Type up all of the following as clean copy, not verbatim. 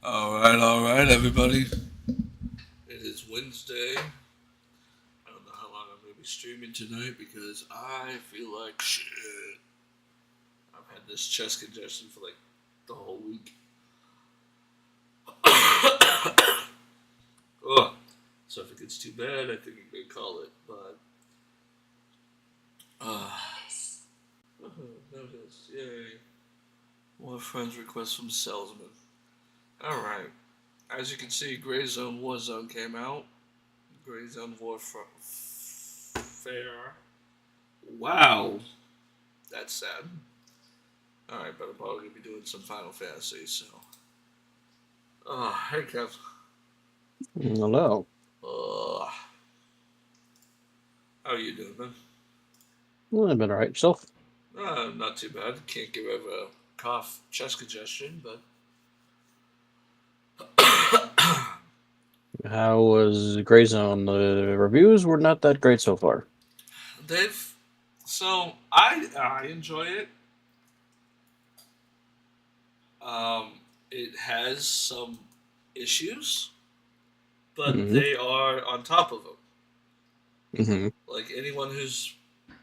All right, everybody. It is Wednesday. I don't know how long I'm going to be streaming tonight because I feel like shit. I've had this chest congestion for like the whole week. Ugh. So if it gets too bad, I think I'm going to call it. But, uh, notice, yay. More friends requests from salesman. All right. As you can see, Gray Zone Warzone came out. Gray Zone Warfare. Wow. That's sad. Alright, but I'm probably going to be doing some Final Fantasy, so. Oh, hey, Kev. Hello. How are you doing, man? Well, I've been alright. Yourself? Not too bad. Can't get over a cough, chest congestion, but. How was Gray Zone? The reviews were not that great so far. So, I enjoy it. It has some issues, but they are on top of them. Like anyone who's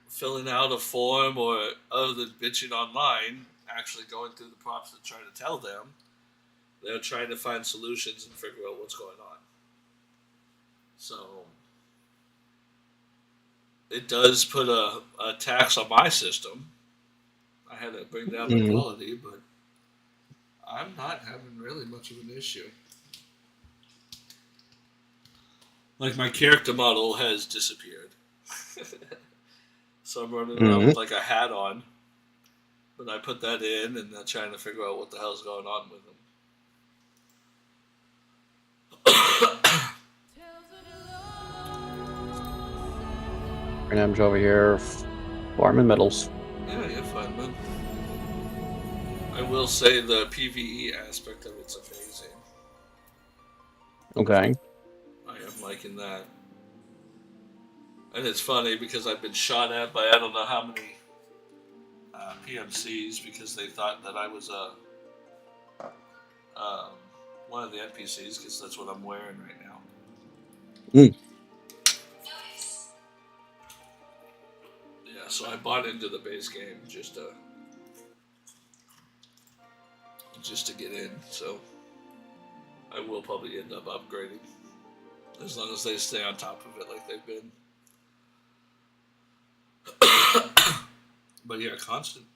filling out a form or other than bitching online, actually going through the prompts to try to tell them, they're trying to find solutions and figure out what's going on. So it does put a tax on my system. I had to bring down the quality, but I'm not having really much of an issue. Like my character model has disappeared. So I'm running around with like a hat on. But I put that in and I'm trying to figure out what the hell's going on with him. And I'm over here farming metals. Yeah, you're fine, man. I will say the PvE aspect of it's amazing. Okay. I am liking that. And it's funny because I've been shot at by I don't know how many PMCs because they thought that I was one of the NPCs because that's what I'm wearing right now. Yeah, so I bought into the base game just to get in. So I will probably end up upgrading as long as they stay on top of it like they've been. But yeah, constant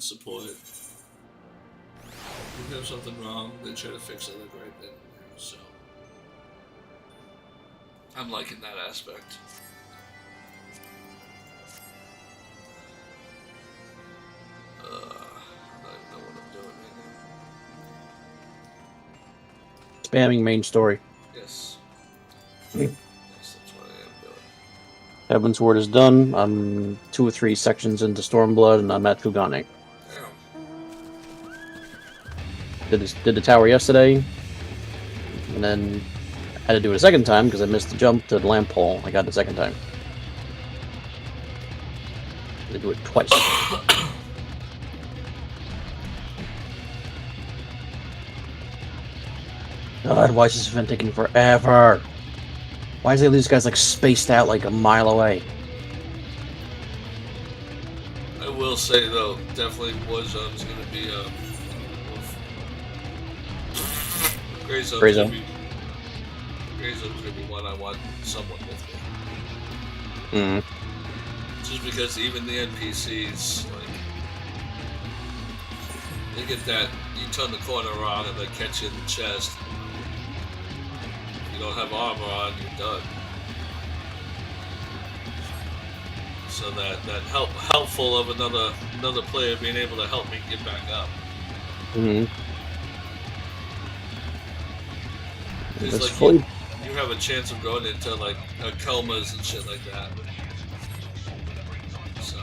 support. If you have something wrong, they try to fix it like right then and there. So I'm liking that aspect. I don't know what I'm doing right now. Spamming main story. Yes. Yes, that's what I am doing. Heaven's Word is done. I'm 2 or 3 sections into Stormblood, and I'm at Kugane. Did the tower yesterday, and then had to do it a second time because I missed the jump to the lamp pole. I got it the second time. Had to do it twice. God, why is this event taking forever? Why is these guys like spaced out like a mile away? I will say though, definitely Warzone's going to be Gray Zone's Gray Zone. Gray Zone's going to be one I want someone with me. Just because even the NPCs, like, they get that, you turn the corner around and they catch you in the chest. If you don't have armor on, you're done. So that helpful of another player being able to help me get back up. It's like you have a chance of going into like comas and shit like that. So.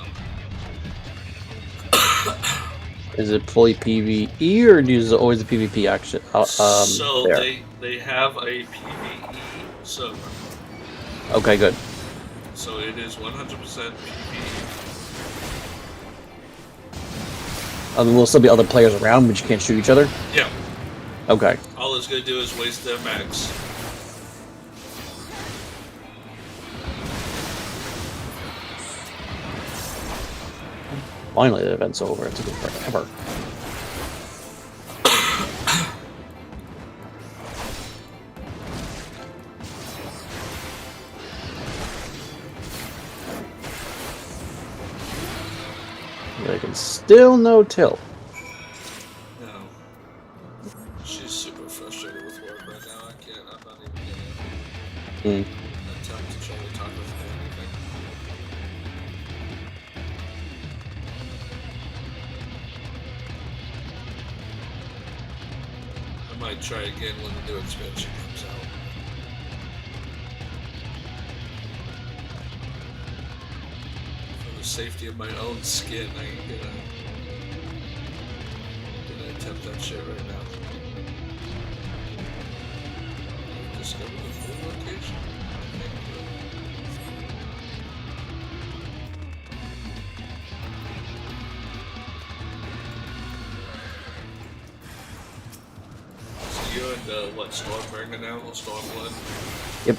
Is it fully PvE or is it always the PvP action? So they have a PvE server. Okay, good. So it is 100% PvE. There will still be other players around, but you can't shoot each other? Yeah. Okay. All it's gonna do is waste their max. Finally, the event's over. It took forever. They can still no tilt. No. She's super frustrated with work right now. I'm not even gonna attempt to try to talk with her or anything. I might try again when the new expansion comes out. For the safety of my own skin, I ain't gonna attempt that shit right now. Discover the new location. So you're in the what, Stormbringer now or Stormblood? Yep.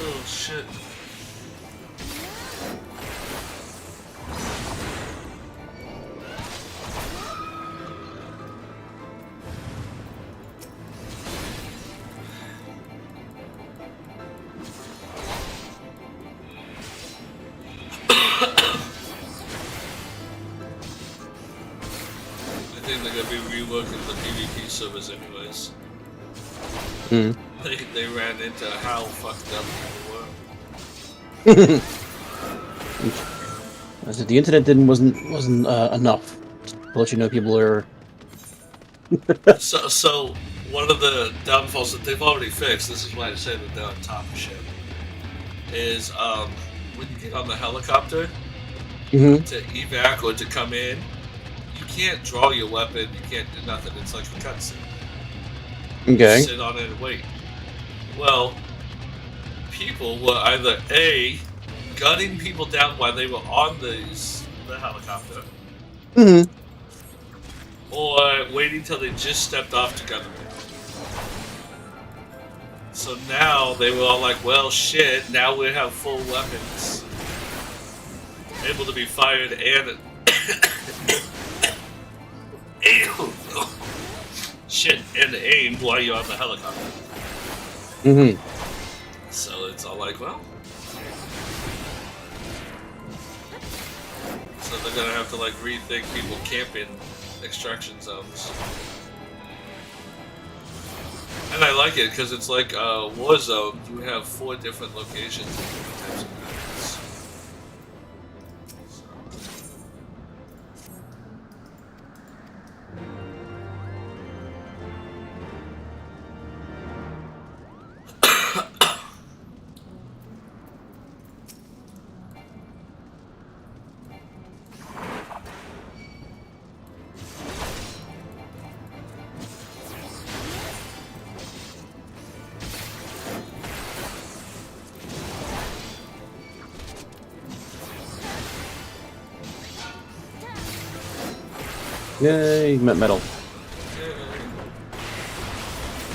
Oh shit. I think they're gonna be reworking the PvP servers anyways. They ran into how fucked up people were. I said the internet wasn't enough to let you know people are. So one of the downfalls that they've already fixed, this is why I say that they're on top of shit, is when you get on the helicopter to evac or to come in, you can't draw your weapon, you can't do nothing, it's like a cutscene. Okay. You sit on it and wait. Well, people were either A, gunning people down while they were on the helicopter, or waiting till they just stepped off to gun them down. So now they were all like, well, shit, now we have full weapons. Able to be fired and... shit, and aimed while you're on the helicopter. So it's all like, well... So they're gonna have to like rethink people camping extraction zones. And I like it because it's like Warzone. You have 4 different locations and different types of maps. Yay, metal. Yeah,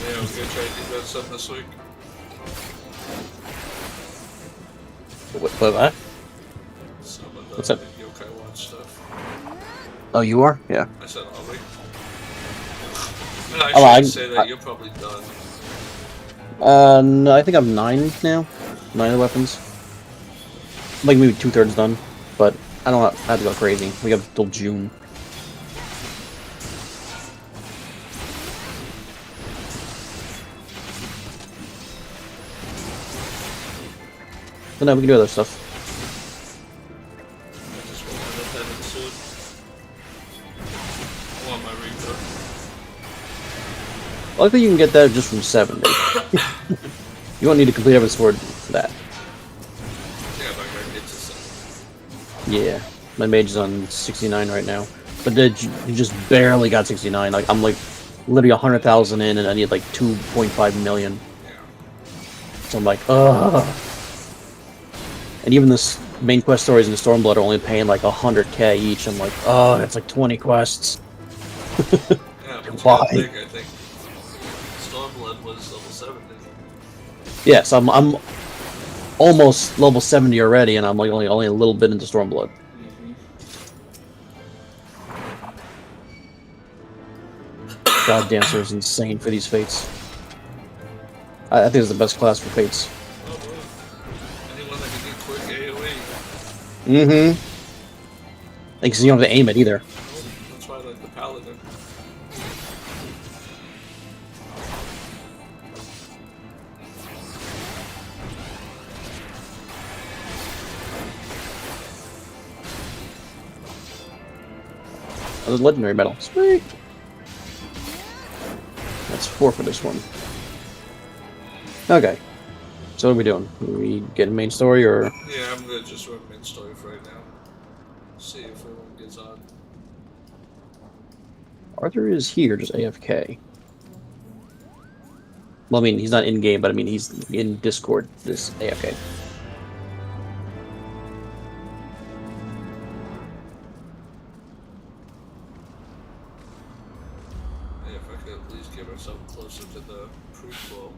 I was gonna try to do that stuff this week. What? Some of the What's up? Yo-KAI Watch stuff. Oh, you are? Yeah. I said, are we? And I should say that you're probably done. No, I think I'm 9 now. 9 of the weapons. Like maybe 2/3 done, but I don't have to go crazy. We have till June. But no, we can do other stuff. I just want to let that in soon. I want my Reaper. Well, I think you can get that just from 7. You won't need to complete every sword for that. Yeah, but I'm gonna get to 7. Yeah, my mage is on 69 right now, but you just barely got 69. Like I'm like literally 100,000 in, and I need like 2.5 million. Yeah. So I'm like, ugh. And even this main quest stories in Stormblood are only paying like 100K each. I'm like, oh, that's like 20 quests. Yeah, but you Why? gotta think, I think Stormblood was level 70. Yes, I'm almost level 70 already, and I'm like only a little bit into Stormblood. God, Dancer is insane for these fates. I think it's the best class for fates. Oh, boy. Anyone that can do quick AoE. Mm-hmm. Because you don't have to aim it either. Nope, that's why I like the Paladin. Oh, there's legendary medal. Sweet. That's 4 for this one. Okay. So what are we doing? Are we getting main story or? Yeah, I'm gonna just run main story for right now. See if everyone gets on. Arthur is here, just AFK. Well, I mean, he's not in game, but I mean, he's in Discord. This AFK. Yeah, if I could at least get myself closer to the prequel.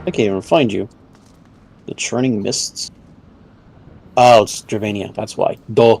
I can't even find you. The Churning Mists? Oh, it's Dravania. That's why. Duh.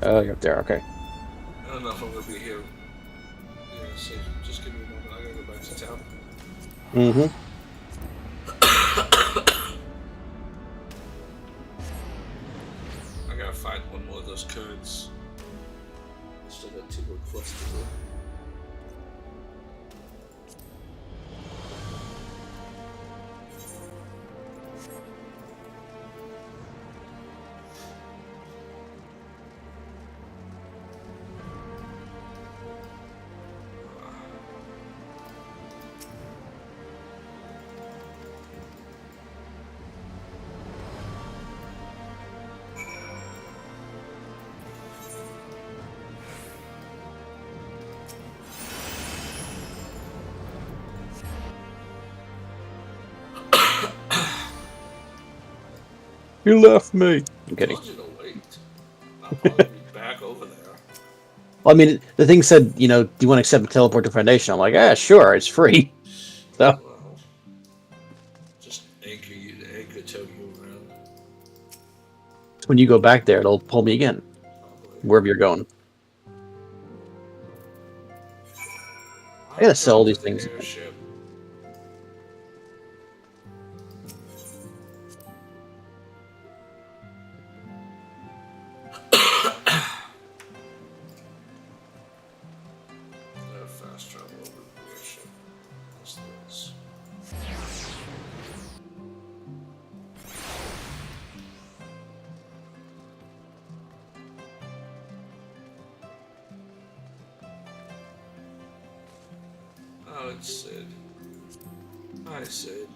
Oh, you're up there. Okay. I don't know if I'm gonna be here. Yeah, see, just give me a moment. I gotta go back to town. Mm-hmm. I gotta find one more of those codes. I still got 2 more quests to do. You left me. I'm kidding. I told you to wait. I'll probably be back over there. Well, I mean, the thing said, you know, do you want to accept the teleport to Foundation? I'm like, ah, sure, it's free. So. Well, just anchor tow you around. When you go back there, it'll pull me again, Probably. wherever you're going. I gotta sell all these things. Airship. Fast travel over the airship. What's this? Oh, it's Sid. Hi, Sid.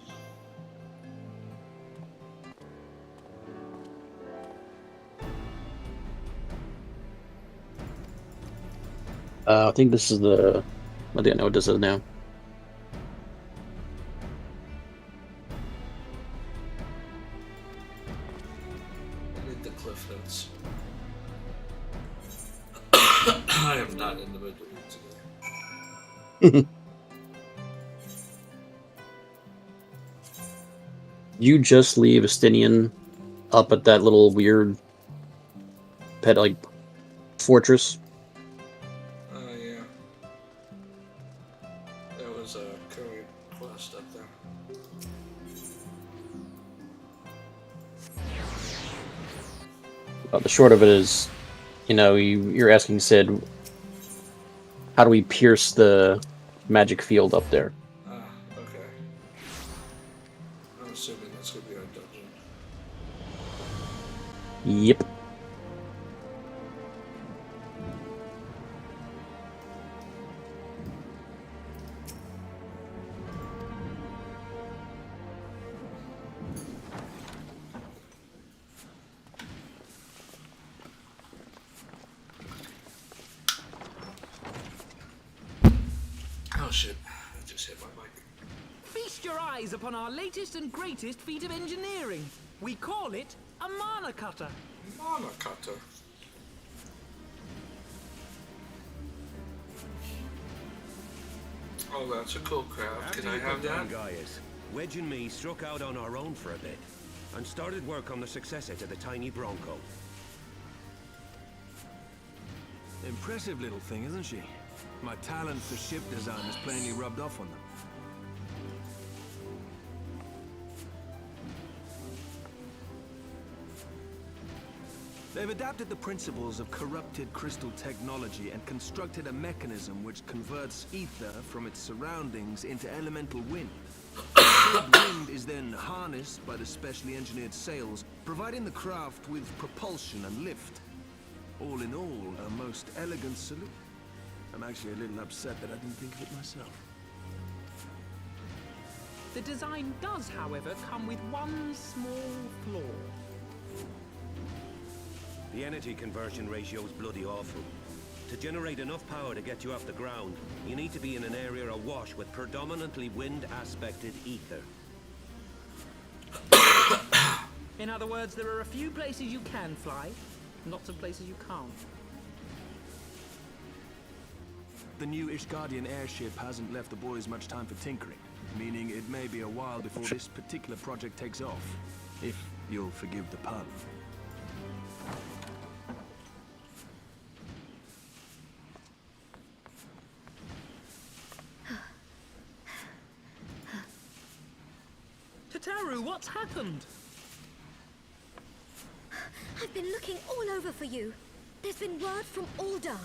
I think this is the. I think I know what this is now. Cliff Notes. I am not in the mood to read today. You just leave Estinian up at that little weird pet like fortress. Oh yeah. There was a current quest up there. The short of it is, you know, you're asking Sid, how do we pierce the magic field up there? Ah, okay. I'm assuming that's gonna be our dungeon. Yep. Oh shit, I just hit my mic. Feast your eyes upon our latest and greatest feat of engineering. We call it a mana cutter. Mana cutter. Oh, that's a cool craft. Can I have that? Guys, Wedge and me struck out on our own for a bit and started work on the successor to the tiny Bronco. Impressive little thing, isn't she? My talent for ship design has plainly rubbed off on them. They've adapted the principles of corrupted crystal technology and constructed a mechanism which converts ether from its surroundings into elemental wind. Said wind is then harnessed by the specially engineered sails, providing the craft with propulsion and lift. All in all, a most elegant solution. I'm actually a little upset that I didn't think of it myself. The design does, however, come with one small flaw. The energy conversion ratio is bloody awful. To generate enough power to get you off the ground, you need to be in an area awash with predominantly wind-aspected ether. In other words, there are a few places you can fly, lots of places you can't. The new Ishgardian airship hasn't left the boys much time for tinkering, meaning it may be a while before this particular project takes off, if you'll forgive the pun. Tataru, what's happened? I've been looking all over for you. There's been word from Aldar.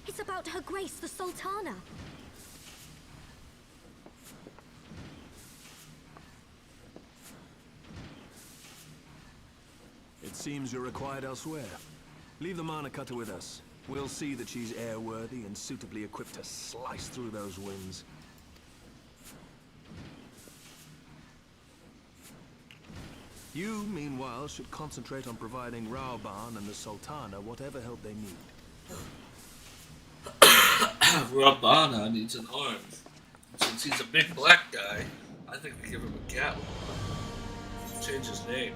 It's about Her Grace, the Sultana. It seems you're required elsewhere. Leave the mana cutter with us. We'll see that she's airworthy and suitably equipped to slice through those winds. You, meanwhile, should concentrate on providing Raoban and the Sultana whatever help they need. Rabana needs an arm. Since he's a big black guy, I think we give him a Gatling. Change his name.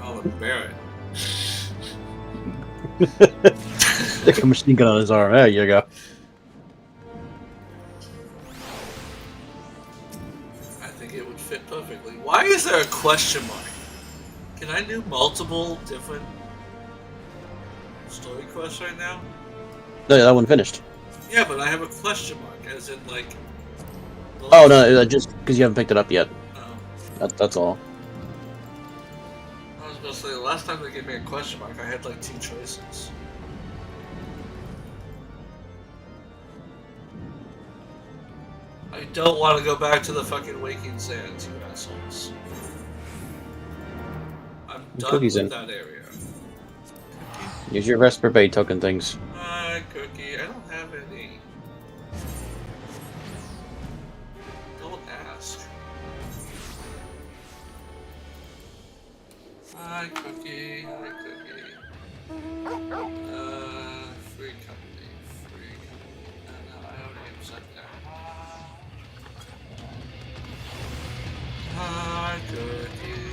Call him Barrett. Stick a machine gun on his arm. There you go. I think it would fit perfectly. Why is there a question mark? Can I do multiple different story quests right now? No, that one finished. Yeah, but I have a question mark, as in like. Oh no, just because you haven't picked it up yet. Oh. That's all. I was gonna say the last time they gave me a question mark, I had like 2 choices. I don't want to go back to the fucking Waking Sands, you assholes. I'm done Cookie's with in. that area. Use your Vesper Bay token things. Hi, Cookie. I don't have any. Don't ask. Hi, Cookie. Hi, Cookie. Free company. Free company. No, I already am set there. Hi, Cookie.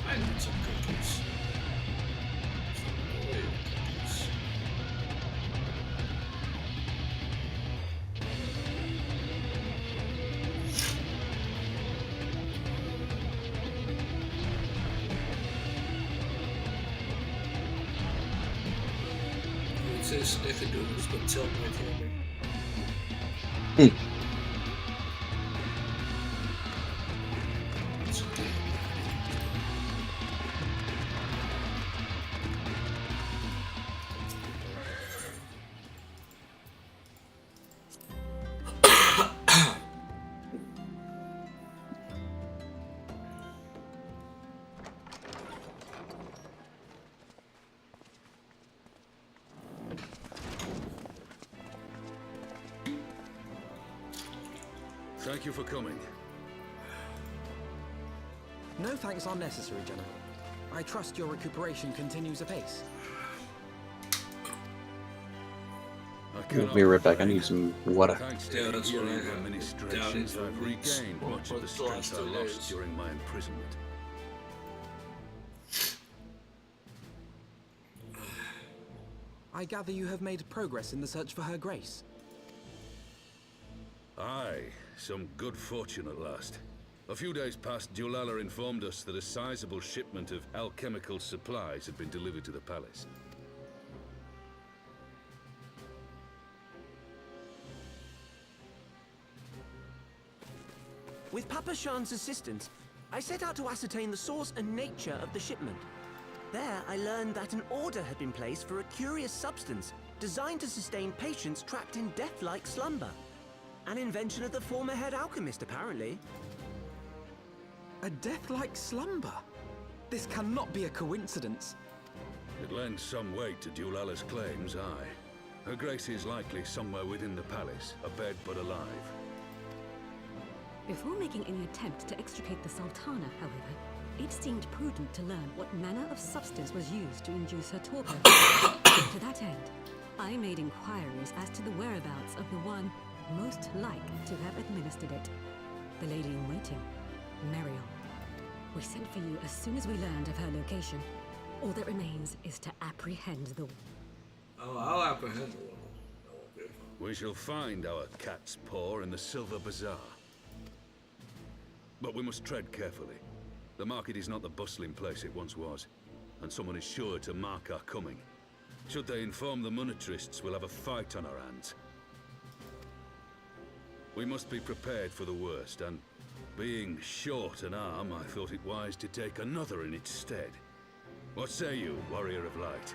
I need some cookies. Some Oreo cookies. It says snickerdoodles, but tell my camera. It's okay. Thank you for coming. No thanks are necessary, General. I trust your recuperation continues apace. We'll be right back. I need some water. Thanks Yeah, to that's what I Imperial have. administrations, Down in I've the weeks. regained Well, much of the the last strength I 2 lost days. during my imprisonment. I gather you have made progress in the search for Her Grace. Aye, some good fortune at last. A few days past, Dulala informed us that a sizable shipment of alchemical supplies had been delivered to the palace. With Papa Shan's assistance, I set out to ascertain the source and nature of the shipment. There, I learned that an order had been placed for a curious substance designed to sustain patients trapped in death-like slumber. An invention of the former head alchemist, apparently. A death-like slumber? This cannot be a coincidence. It lends some weight to Dulala's claims, aye. Her Grace is likely somewhere within the palace, abed but alive. Before making any attempt to extricate the Sultana, however, it seemed prudent to learn what manner of substance was used to induce her torpor. To that end, I made inquiries as to the whereabouts of the one most like to have administered it. The lady in waiting, Mariel. We sent for you as soon as we learned of her location. All that remains is to apprehend the... Oh, I'll apprehend the one. That won't be a problem. We shall find our cat's paw in the Silver Bazaar. But we must tread carefully. The market is not the bustling place it once was, and someone is sure to mark our coming. Should they inform the monetarists, we'll have a fight on our hands. We must be prepared for the worst, and being short an arm, I thought it wise to take another in its stead. What say you, Warrior of Light?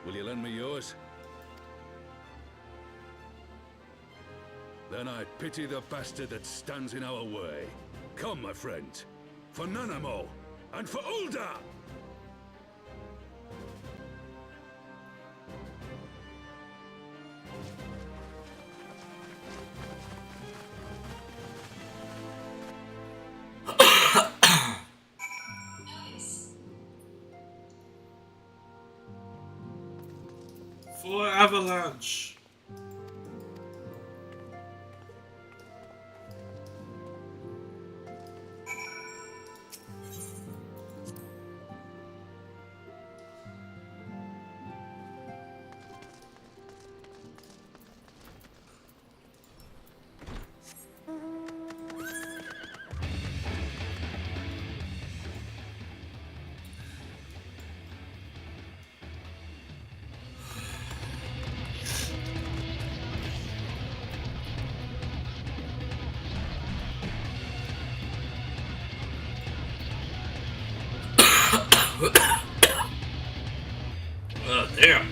Will you lend me yours? Then I pity the bastard that stands in our way. Come, my friend, for Nanamo, and for Ulda! For Avalanche. Oh, damn.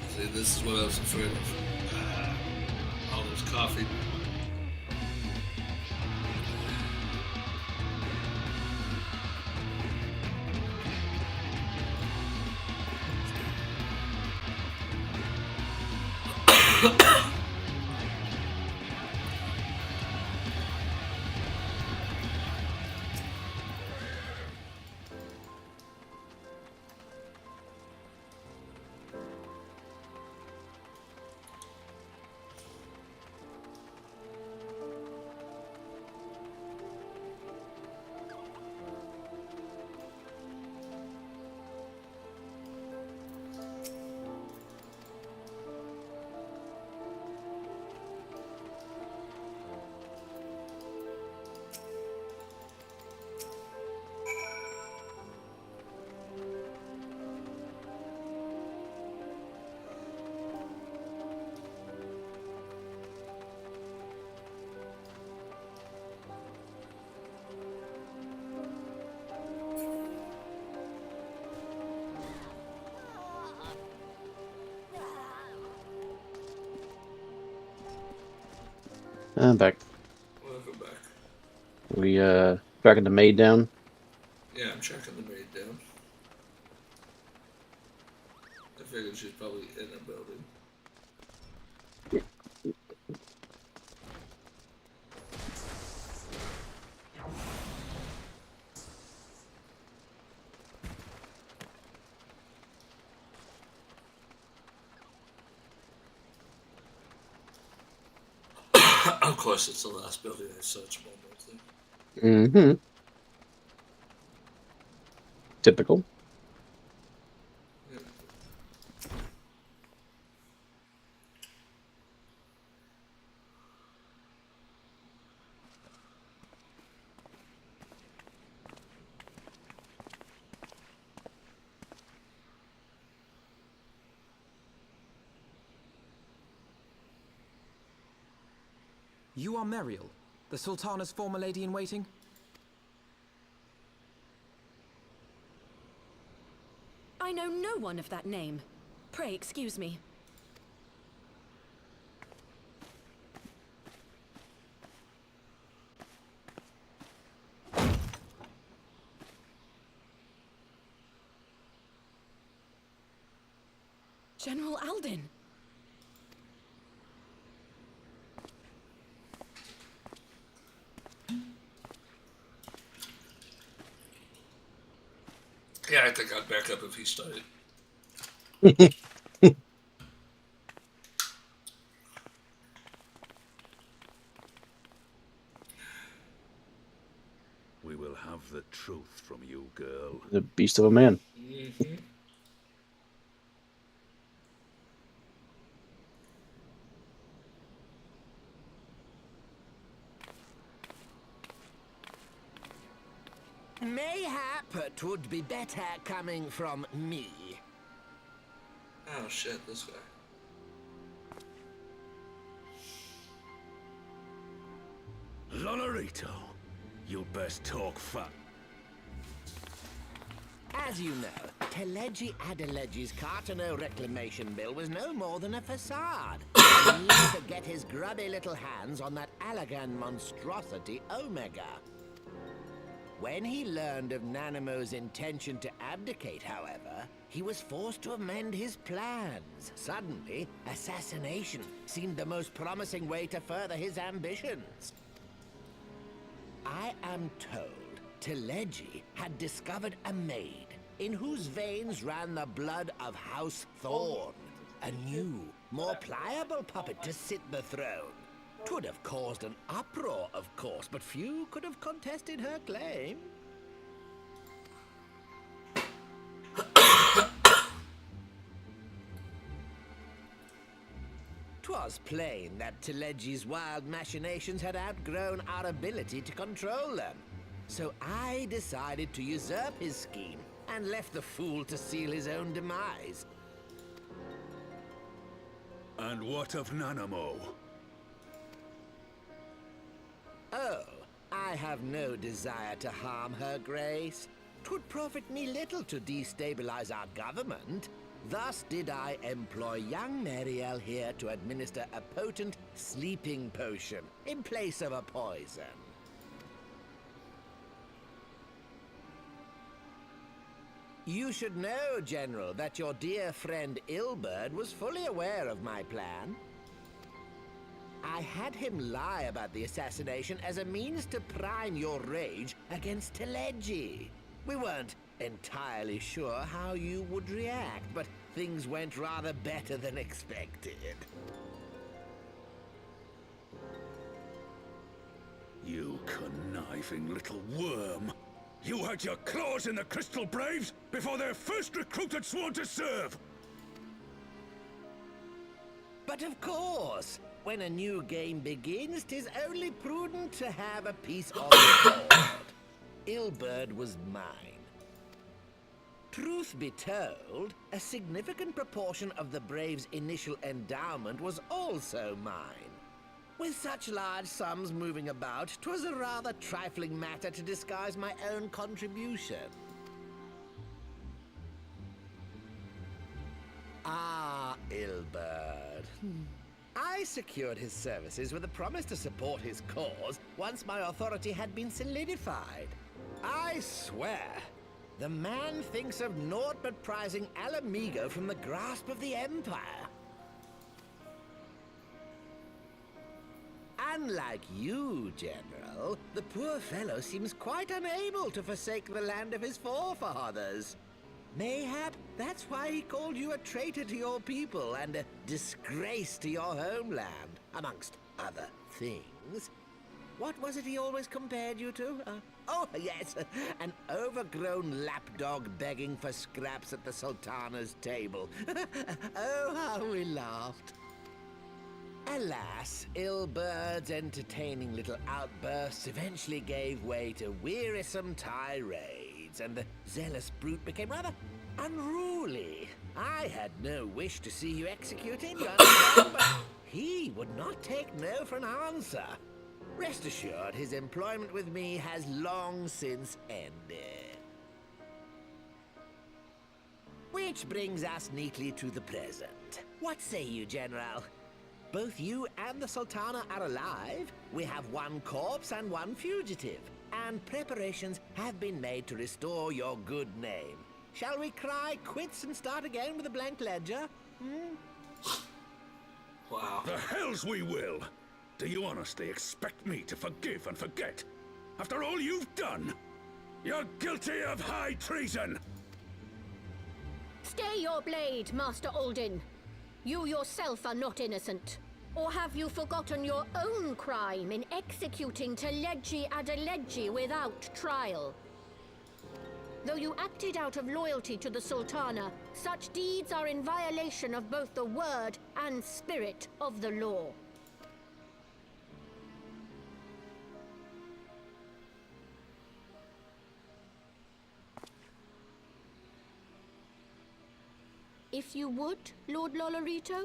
See, this is what I was afraid of. All this coffee. I'm back. Welcome back. We tracking the maid down. Yeah, I'm tracking the maid down. I figured she's probably in a building. Of course, it's the last building I search momentarily. Mm-hmm. Typical. You are Meriel, the Sultana's former lady-in-waiting? I know no one of that name. Pray excuse me. General Alden. Yeah, I think I'd back up if he started. We will have the truth from you, girl. The beast of a man. Mm-hmm. Mayhap it would be better coming from me. Oh shit, this guy. Lonorito, you best talk fat. As you know, Teleji Adeleji's Cartano reclamation bill was no more than a facade. A means to get his grubby little hands on that Allagan monstrosity Omega. When he learned of Nanamo's intention to abdicate, however, he was forced to amend his plans. Suddenly, assassination seemed the most promising way to further his ambitions. I am told Teleji had discovered a maid in whose veins ran the blood of House Thorn. A new, more pliable puppet to sit the throne. 'Twould have caused an uproar, of course, but few could have contested her claim. 'Twas plain that Teleji's wild machinations had outgrown our ability to control them. So I decided to usurp his scheme and left the fool to seal his own demise. And what of Nanamo? Oh, I have no desire to harm her grace. 'Twould profit me little to destabilize our government. Thus did I employ young Meriel here to administer a potent sleeping potion in place of a poison. You should know, General, that your dear friend Ilberd was fully aware of my plan. I had him lie about the assassination as a means to prime your rage against Teleji. We weren't entirely sure how you would react, but things went rather better than expected. You conniving little worm! You had your claws in the Crystal Braves before their first recruit had sworn to serve! But of course, when a new game begins, 'tis only prudent to have a piece of the board. Ilberd was mine. Truth be told, a significant proportion of the Braves' initial endowment was also mine. With such large sums moving about, 'twas a rather trifling matter to disguise my own contribution. Ah, Ilberd. I I secured his services with a promise to support his cause once my authority had been solidified. I swear, the man thinks of naught but prizing Alamigo from the grasp of the Empire. Unlike you, General, the poor fellow seems quite unable to forsake the land of his forefathers. Mayhap that's why he called you a traitor to your people and a disgrace to your homeland, amongst other things. What was it he always compared you to? Oh, yes, an overgrown lapdog begging for scraps at the Sultana's table. Oh, how we laughed. Alas, Ilbird's entertaining little outbursts eventually gave way to wearisome tirades, and the zealous brute became rather unruly. I had no wish to see you executed, you understand, but he would not take no for an answer. Rest assured, his employment with me has long since ended. Which brings us neatly to the present. What say you, General? Both you and the Sultana are alive. We have one corpse and one fugitive, and preparations have been made to restore your good name. Shall we cry quits and start again with a blank ledger? Wow. The hells we will! Do you honestly expect me to forgive and forget? After all you've done? You're guilty of high treason! Stay your blade, Master Alden. You yourself are not innocent. Or have you forgotten your own crime in executing Teleji Adeleji without trial? Though you acted out of loyalty to the Sultana, such deeds are in violation of both the word and spirit of the law. If you would, Lord Lolorito?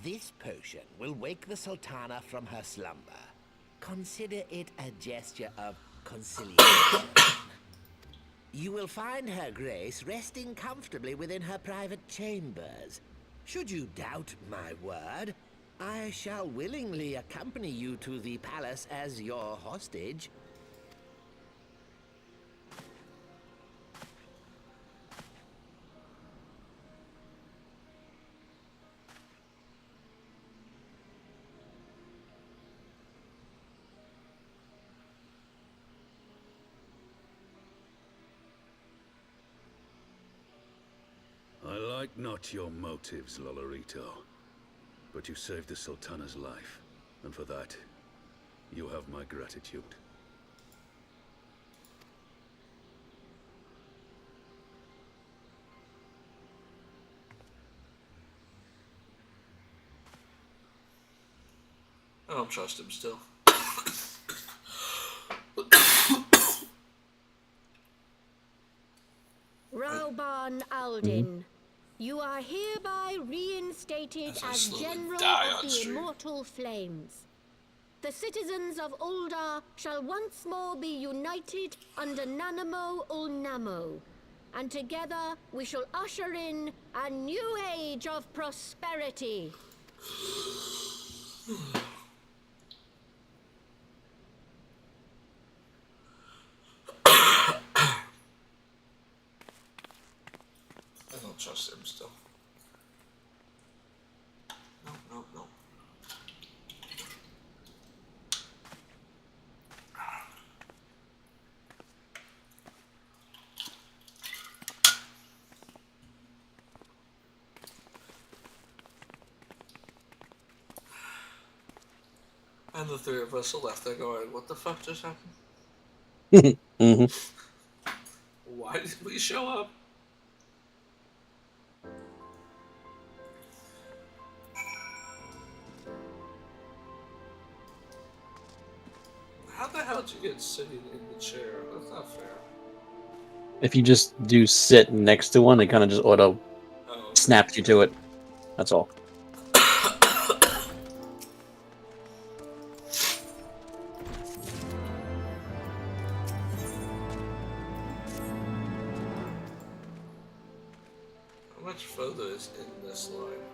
This potion will wake the Sultana from her slumber. Consider it a gesture of conciliation. You will find her grace resting comfortably within her private chambers. Should you doubt my word, I shall willingly accompany you to the palace as your hostage. I like not your motives, Lolorito. But you saved the Sultana's life, and for that, you have my gratitude. I don't trust him still. Rauban Alden, you are hereby reinstated as General die of on the stream. Immortal Flames. The citizens of Uldar shall once more be united under Nanamo Ulnamo, and together we shall usher in a new age of prosperity. I don't trust him still. No. And the three of us are left there going, what the fuck just happened? Why did we show up? How the hell did you get sitting in the chair? That's not fair. If you just do sit next to one, it kind of just auto snaps you to it. That's all. much further is in this line?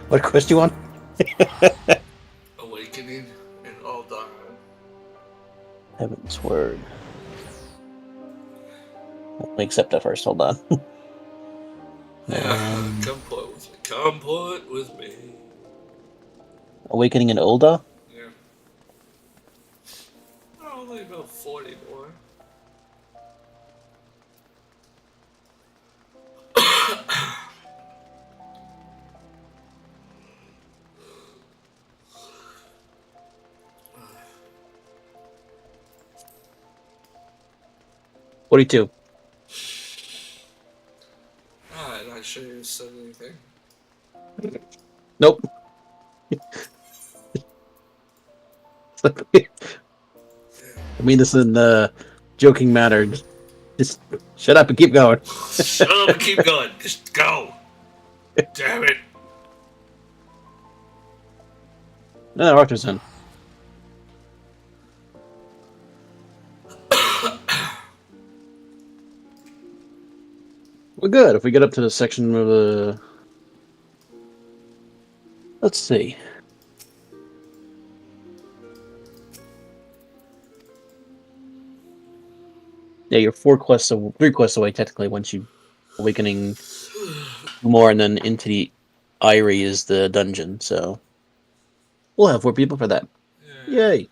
What quest do you want? Awakening in Aldar. Heaven's Word. Let me accept that first. Hold on. Yeah, comport with me. Comport with me. Awakening in Ulda? Yeah. Only about 40 more. $42. Alright, not sure you said anything. Nope. I mean this in the joking manner. Just shut up and keep going. Shut up and keep going. Just go. Damn it. No, Arthur's in. We're good. If we get up to the section of the... Let's see. Yeah, you're 3 quests away technically once you awakening more, and then into the Eyrie is the dungeon. So we'll have 4 people for that. Yeah. Yay!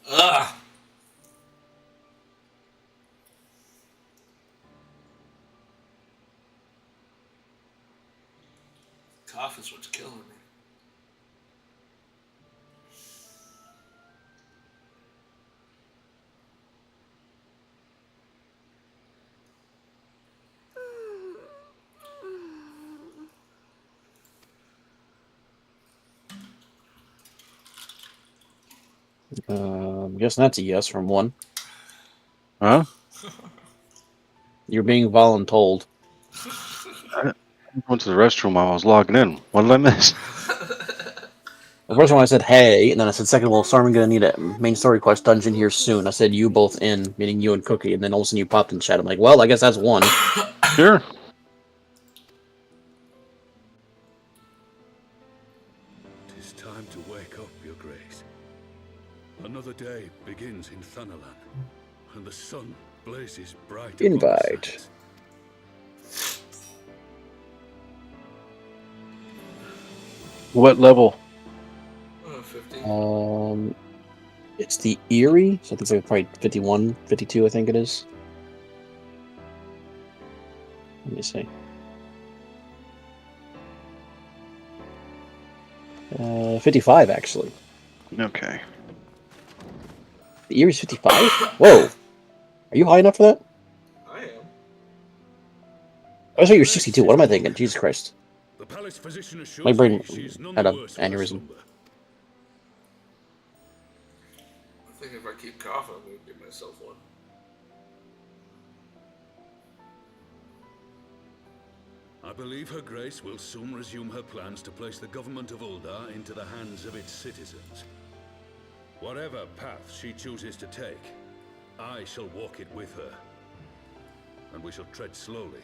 Ah. Cough is what's killing me. I'm guessing that's a yes from 1. Huh? You're being voluntold. I went to the restroom while I was logging in. What did I miss? The first one I said, hey, and then I said, second, well, sorry, I'm going to need a main story quest dungeon here soon. I said, you both in, meaning you and Cookie, and then all of a sudden you popped in chat. I'm like, well, I guess that's 1. Sure. Tis time to wake up, Your Grace. Another day begins in Thanalan, and the sun blazes bright above the Invite. sands. What level? 50. It's the Eyrie, so I think it's like probably 51, 52, I think it is. Let me see. 55, actually. Okay. The Erie's 55? Whoa! Are you high enough for that? I am. I was like, you're 62. What am I thinking? Jesus Christ. The palace physician assures My brain me she is none had the an worse for her aneurysm. slumber. I think if I keep coughing, I'm going to give myself 1. I believe Her Grace will soon resume her plans to place the government of Uldar into the hands of its citizens. Whatever path she chooses to take, I shall walk it with her. And we shall tread slowly,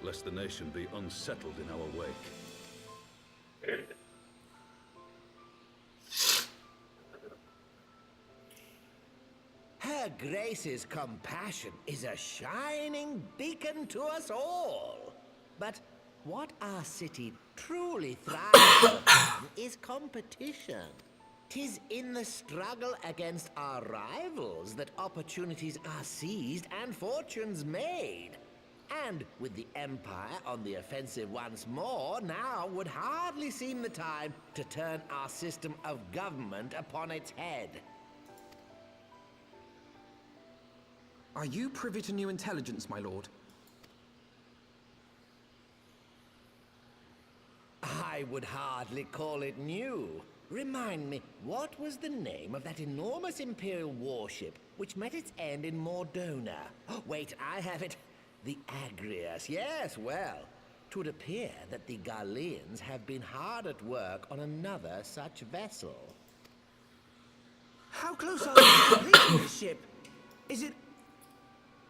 lest the nation be unsettled in our wake. Her Grace's compassion is a shining beacon to us all. But what our city truly thrives upon is competition. 'Tis in the struggle against our rivals that opportunities are seized and fortunes made. And with the Empire on the offensive once more, now would hardly seem the time to turn our system of government upon its head. Are you privy to new intelligence, my lord? I would hardly call it new. Remind me, what was the name of that enormous Imperial warship which met its end in Mordona? Oh, wait, I have it. The Agrias. Yes, well, it would appear that the Garleans have been hard at work on another such vessel. How close are we to completing this ship? Is it...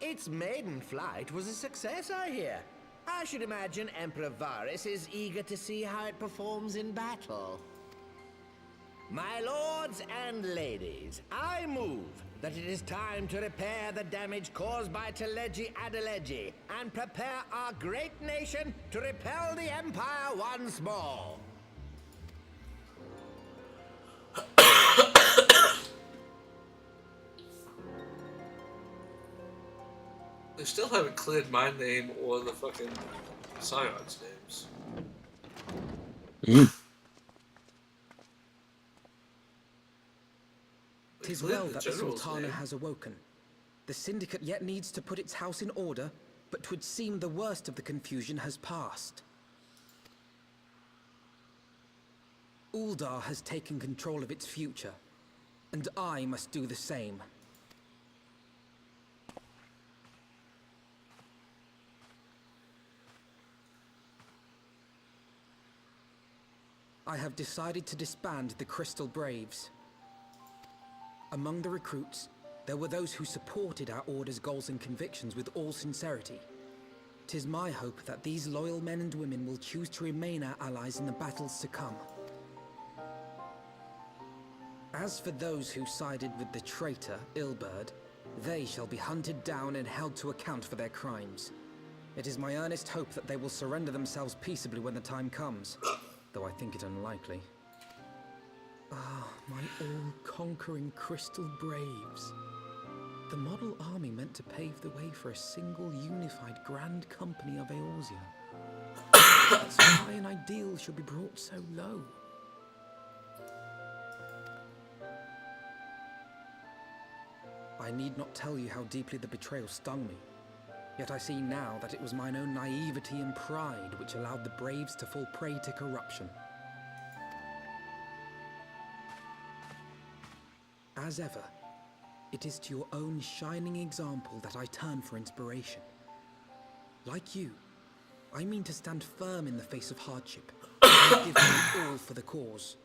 Its maiden flight was a success, I hear. I should imagine Emperor Varys is eager to see how it performs in battle. My lords and ladies, I move that it is time to repair the damage caused by Teleji Adeleji and prepare our great nation to repel the Empire once more. They still haven't cleared my name or the fucking Scion's names. Tis well that the Sultana has awoken. The Syndicate yet needs to put its house in order, but 'twould seem the worst of the confusion has passed. Uldar has taken control of its future, and I must do the same. I have decided to disband the Crystal Braves. Among the recruits, there were those who supported our Order's goals and convictions with all sincerity. 'Tis my hope that these loyal men and women will choose to remain our allies in the battles to come. As for those who sided with the traitor, Ilberd, they shall be hunted down and held to account for their crimes. It is my earnest hope that they will surrender themselves peaceably when the time comes, though I think it unlikely. Ah, my all-conquering Crystal Braves. The model army meant to pave the way for a single unified Grand Company of Eorzea. That's why an ideal should be brought so low. I need not tell you how deeply the betrayal stung me. Yet I see now that it was mine own naivety and pride which allowed the Braves to fall prey to corruption. As ever, it is to your own shining example that I turn for inspiration. Like you, I mean to stand firm in the face of hardship, and give my all for the cause.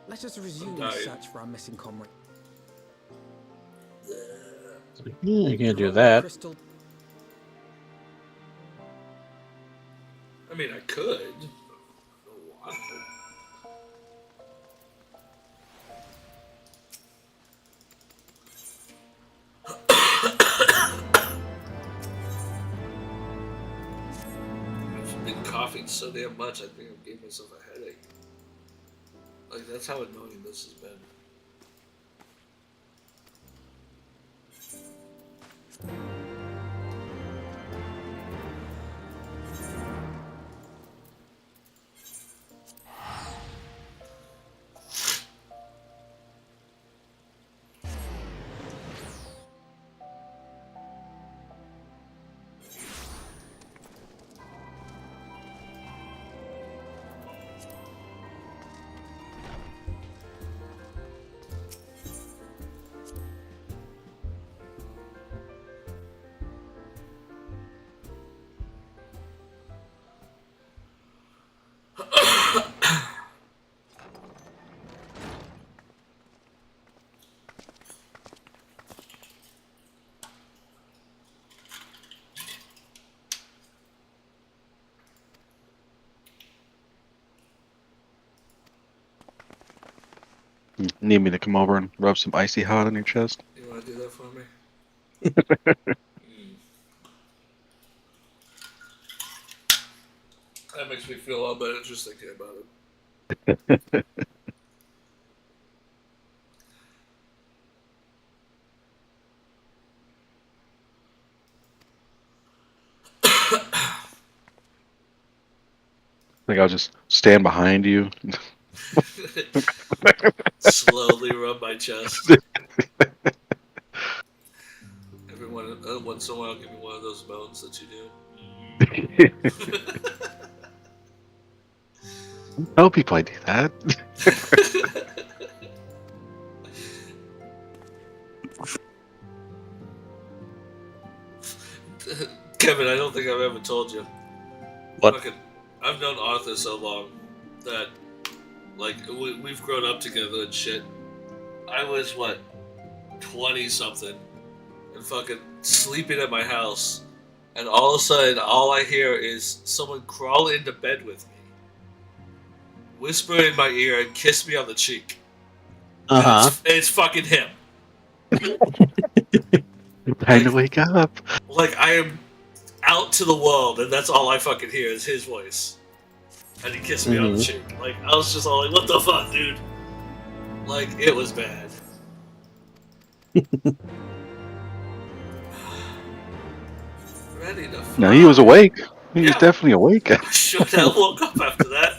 Let us resume the search for our missing comrade. Yeah, you can't do that. I mean, I could. I've been coughing so damn much, I think I gave myself a headache. Like, that's how annoying this has been. Need me to come over and rub some icy hot on your chest? You want to do that for me? That makes me feel a lot better just thinking about it. Like I'll just stand behind you. Slowly rub my chest. Once in a while, give me one of those moans that you do. Tell people I do that. Kevin, I don't think I've ever told you. What? Fucking, I've known Arthur so long that, like, we've grown up together and shit. I was, 20-something, and fucking sleeping at my house, and all of a sudden, all I hear is someone crawl into bed with me, whisper in my ear, and kiss me on the cheek. Uh-huh. It's fucking him. Time to wake up. Like, I am out to the world, and that's all I fucking hear is his voice. And he kissed me on the cheek. Like, I was just all like, what the fuck, dude? Like, it was bad. Ready to fly. No, he was awake. He was definitely awake. I should have woke up after that.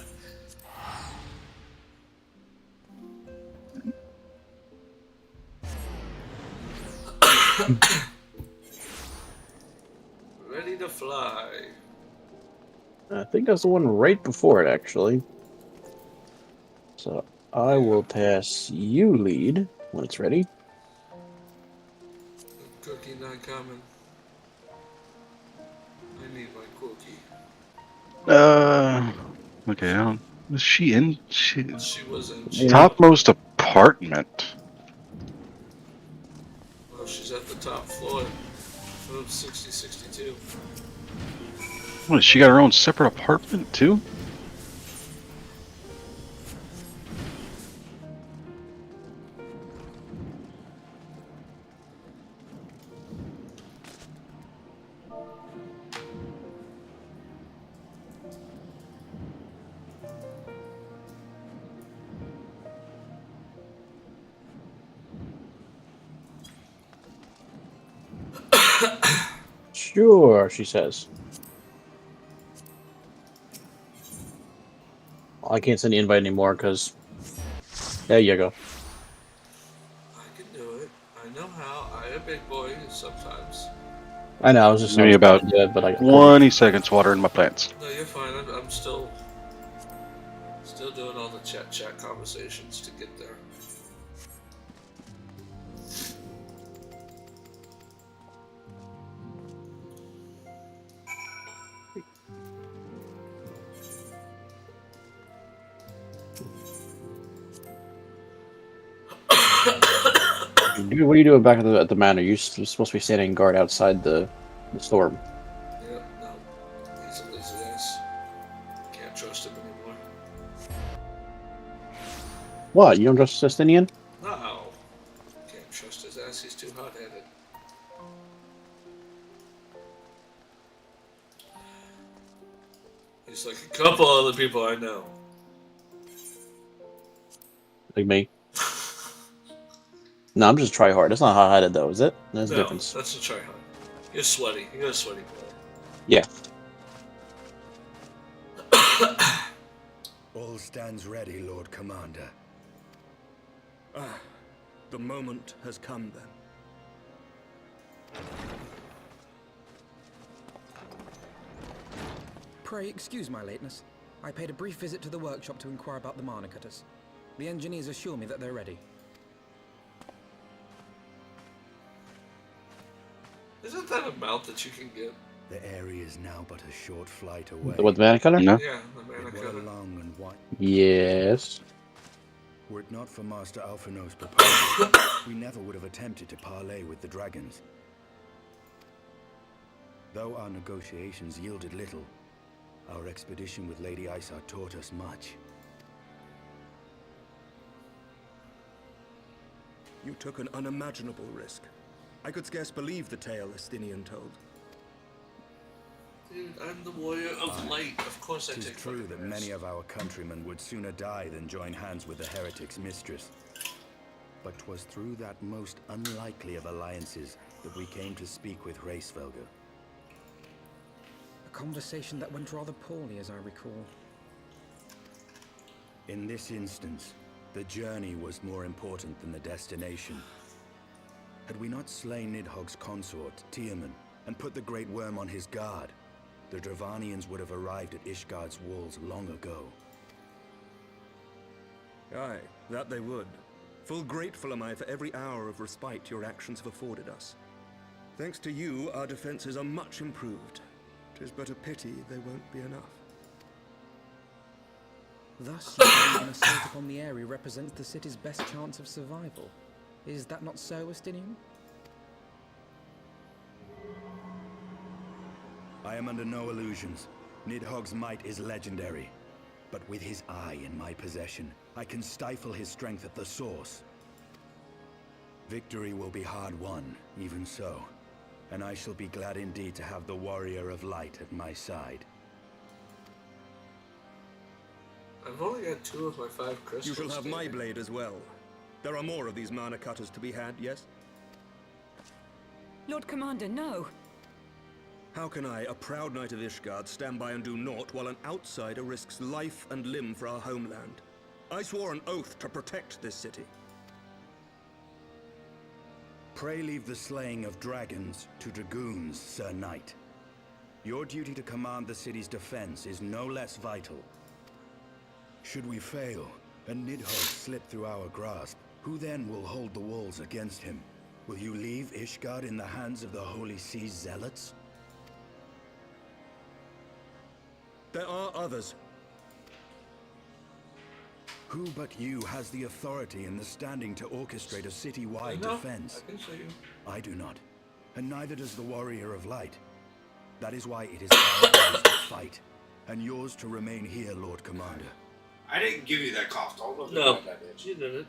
Ready to fly. I think that's the one right before it, actually. So I will pass you lead when it's ready. Cookie not coming. I need my cookie. Okay. Was she in? She was in. Topmost apartment. Well, she's at the top floor of 6062. What? She got her own separate apartment too? Sure, she says. I can't send the invite anymore because there you go. I can do it. I know how. I a big boy sometimes. I know. I was just Give me about do it, but I 20 seconds watering my plants. No, you're fine. I'm still doing all the chat conversations to get there. Dude, what are you doing back at the manor? You're supposed to be standing guard outside the storm. Yeah, no. He's a lazy ass. Can't trust him anymore. What? You don't trust Justinian? No. Can't trust his ass. He's too hot-headed. He's like a couple other people I know. Like me? No, I'm just try hard. That's not hot-headed though, is it? There's a No, difference. that's a try hard. You're sweaty. You're a sweaty boy. Yeah. All stands ready, Lord Commander. The moment has come then. Pray excuse my lateness. I paid a brief visit to the workshop to inquire about the mana cutters. The engineers assure me that they're ready. Isn't that a mount that you can get? The area is now but a short flight away. What, the mana cutter? No. Yeah, the mana It were cutter. long and wide. Yes. Were it not for Master Alphino's proposal, we never would have attempted to parley with the dragons. Though our negotiations yielded little, our expedition with Lady Isar taught us much. You took an unimaginable risk. I could scarce believe the tale Estinian told. Dude, I'm the warrior of light. Of course I It is take true that fucking many risks. of our countrymen would sooner die than join hands with the heretic's mistress. But 'twas through that most unlikely of alliances that we came to speak with Hraesvelgr. A conversation that went rather poorly, as I recall. In this instance, the journey was more important than the destination. Had we not slain Nidhogg's consort, Tiamat, and put the Great Worm on his guard, the Dravanians would have arrived at Ishgard's walls long ago. Aye, that they would. Full grateful am I for every hour of respite your actions have afforded us. Thanks to you, our defenses are much improved. 'Tis but a pity they won't be enough. Thus, you believe an assault upon the area represents the city's best chance of survival. Is that not so, Estinian? I am under no illusions. Nidhogg's might is legendary. But with his eye in my possession, I can stifle his strength at the source. Victory will be hard won, even so. And I shall be glad indeed to have the Warrior of Light at my side. I've only got 2 of my 5 crystals. You shall have my blade as well. There are more of these mana cutters to be had, yes? Lord Commander, no! How can I, a proud knight of Ishgard, stand by and do naught while an outsider risks life and limb for our homeland? I swore an oath to protect this city. Pray leave the slaying of dragons to dragoons, Sir Knight. Your duty to command the city's defense is no less vital. Should we fail, and Nidhogg slip through our grasp, who then will hold the walls against him? Will you leave Ishgard in the hands of the Holy Sea's zealots? There are others. Who but you has the authority and the standing to orchestrate a city-wide defense? I can show you. I do not, and neither does the Warrior of Light. That is why it is our place to fight, and yours to remain here, Lord Commander. I didn't give you that cough. Don't look No, at that bitch. you did it.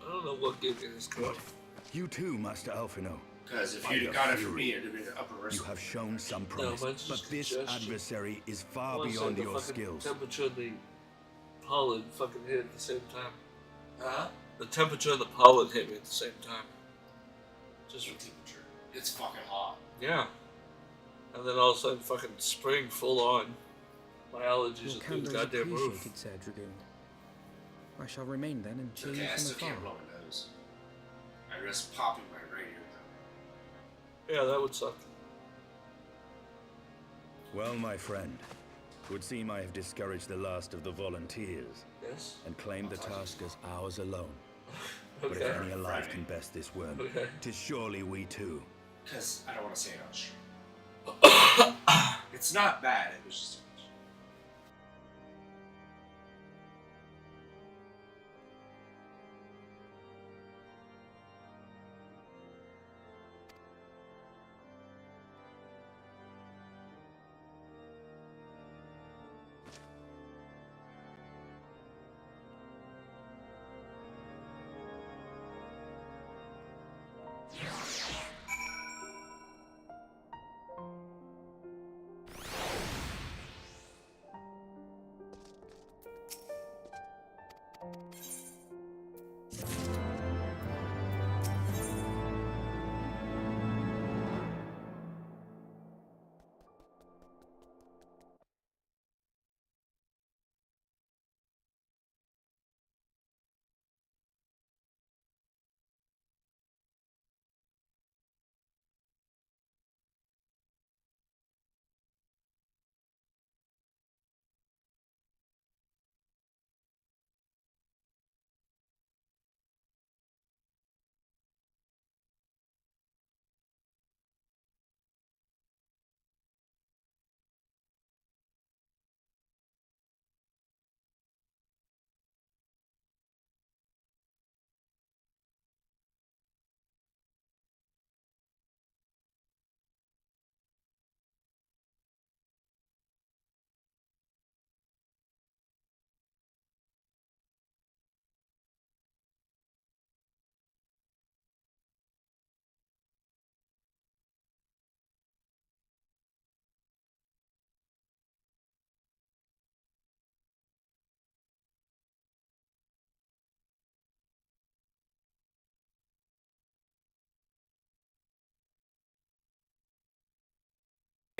I don't know what gave you this cough. You too, Master Alphino. Because if you'd have got it from me, it'd have been upper wrist. You have shown some promise, mine's but just this suggestion. adversary is far I wanna beyond say the your fucking skills. temperature and the pollen fucking hit at the same time. Huh? The temperature and the pollen hit me at the same time. Just temperature. It's fucking hot. yeah. And then all of a sudden, fucking spring full on. My allergies Your are through the candor is goddamn roof. appreciated, Sir Dragoon. I shall remain then and cheer Okay, you I from still afar. can't blow my nose. I risk popping my radio though. Yeah, that would suck. Well, my friend, would seem I have discouraged the last of the volunteers. Yes. And claimed the task as ours alone. Okay. But if any alive can best this worm, Okay. 'tis surely we too. Because I don't want to say it on stream. It's not bad, it was just...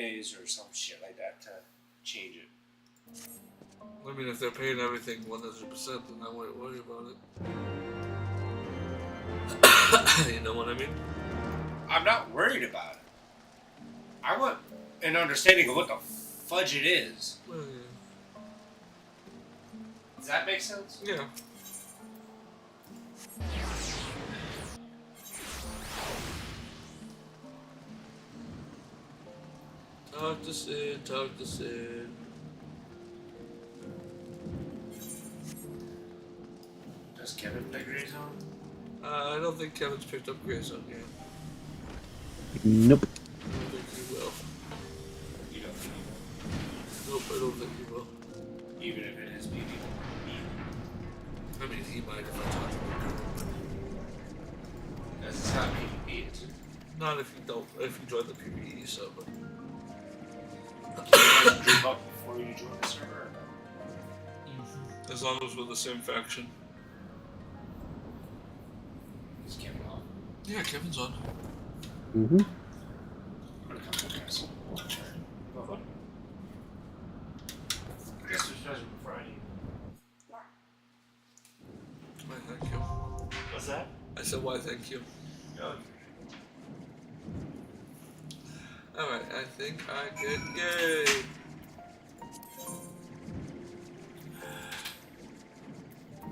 Or some shit like that to change it. I mean, if they're paying everything 100%, then I wouldn't worry about it. You know what I mean? I'm not worried about it. I want an understanding of what the fudge it is. Well, yeah. Does that make sense? Yeah. Talk to Sid, talk to Sid. Does Kevin play Grey Zone? I don't think Kevin's picked up Grey Zone yet. Nope. I don't think he will. You don't think he will? Nope, I don't think he will. Even if it is PvP? I mean, he might if I talk to him. Because it's not PvP, is it? Not if you join the PvE sub. Can you group up before you join the server? As long as we're the same faction. Is Kevin on? Yeah, Kevin's on. Mm-hmm. I'm gonna come to guys. What? I guess there's judgment Friday. Why, thank you. What's that? I said, why, thank you. Oh. Alright, I think I get yay.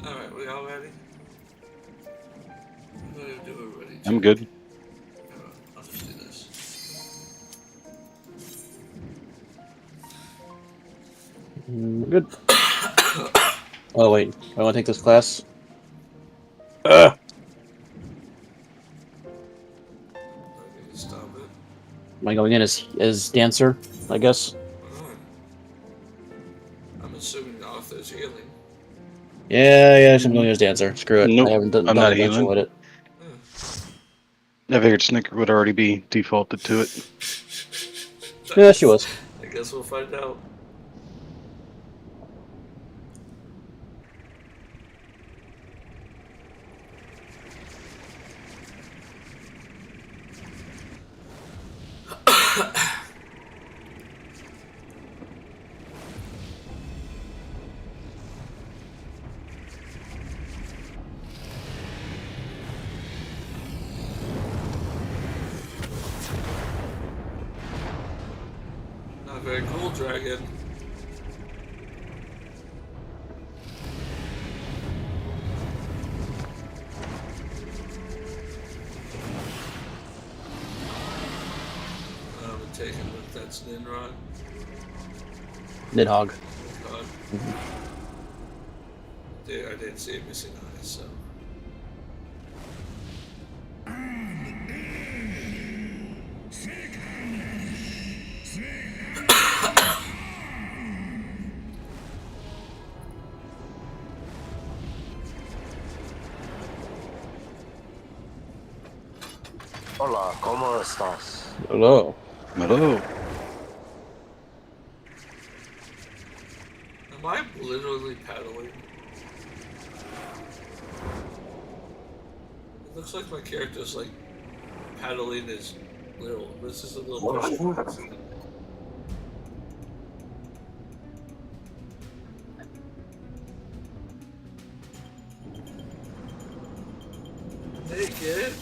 Alright, we all ready? What do we do already? I'm good. Alright, I'll just do this. Good. Oh wait, I want to take this class. Ugh. Stop it. Am I going in as dancer? I guess. Alright. I'm assuming Arthur's healing. Yeah, I'm going as dancer. Screw it. Nope, I haven't done I'm a not dungeon healing. with it. I figured Snicker would already be defaulted to it. Yeah, she was. I guess we'll find out. Not very cool, dragon. I'm taking with that's Ninrod. Nidhogg. God. I didn't see it missing eyes, so. Hola, ¿cómo estás? Hello. Hello. Am I literally paddling? It looks like my character's like paddling his little. This is a little push. Naked.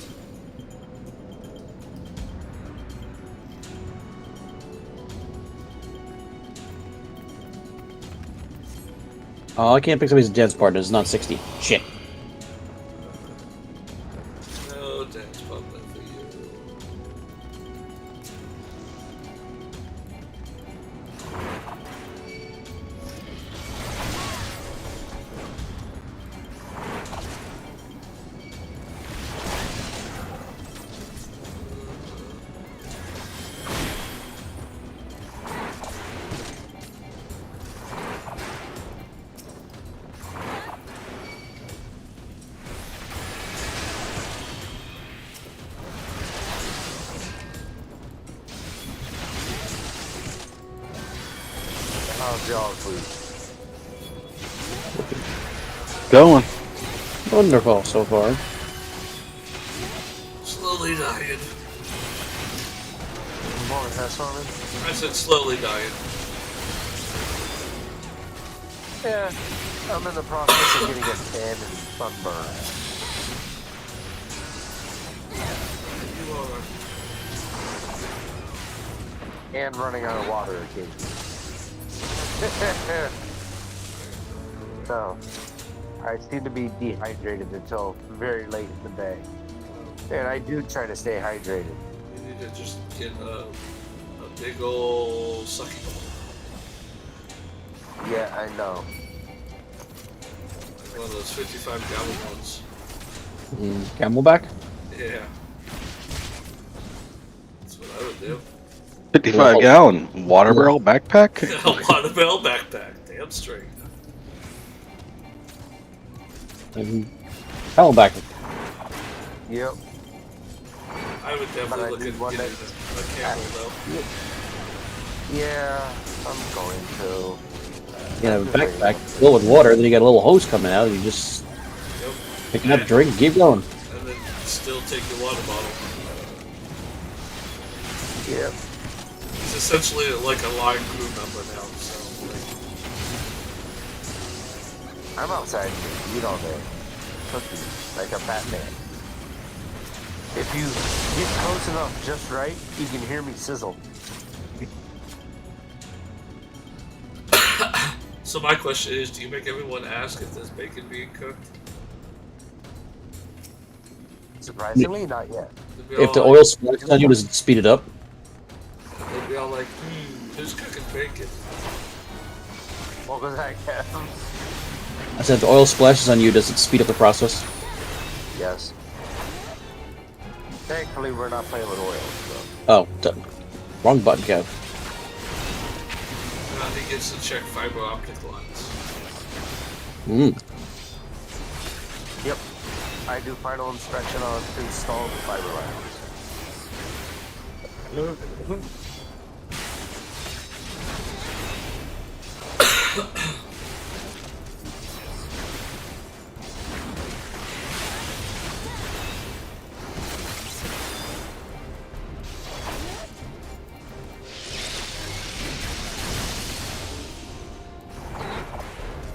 Oh, I can't pick somebody's dance partner. It's not 60. Shit. No dance partner for you. How's y'all food? Going. Wonderful so far. Slowly dying. Morning, Hess Harmon. I said slowly dying. Yeah, I'm in the process of getting a tan and sunburn. And running out of water occasionally. So, I seem to be dehydrated until very late in the day. And I do try to stay hydrated. You need to just get a big old sucking hole. Yeah, I know. Like one of those 55-gallon ones. Camelback? Yeah. That's what I would do. 55-gallon water barrel backpack? A water barrel backpack. Damn straight. Camelback. Yep. I would definitely look at getting a camel though. Yeah, I'm going to. You have a backpack filled with water, then you got a little hose coming out, and you just pick it up, drink, keep going. And then still take your water bottle. Yep. He's essentially like a line crew member now, so I'm outside here, eat all day. Cooking like a Batman. If you get close enough just right, you can hear me sizzle. So my question is, do you make everyone ask if there's bacon being cooked? Surprisingly, not yet. If the oil splashes on you, does it speed it up? They'd be all like, who's cooking bacon? What was that, Kev? I said if the oil splashes on you, does it speed up the process? Yes. Thankfully, we're not playing with oil, so. Oh, wrong button, Kev. He gets to check fiber optic lines. Yep. I do final inspection on installed fiber lines.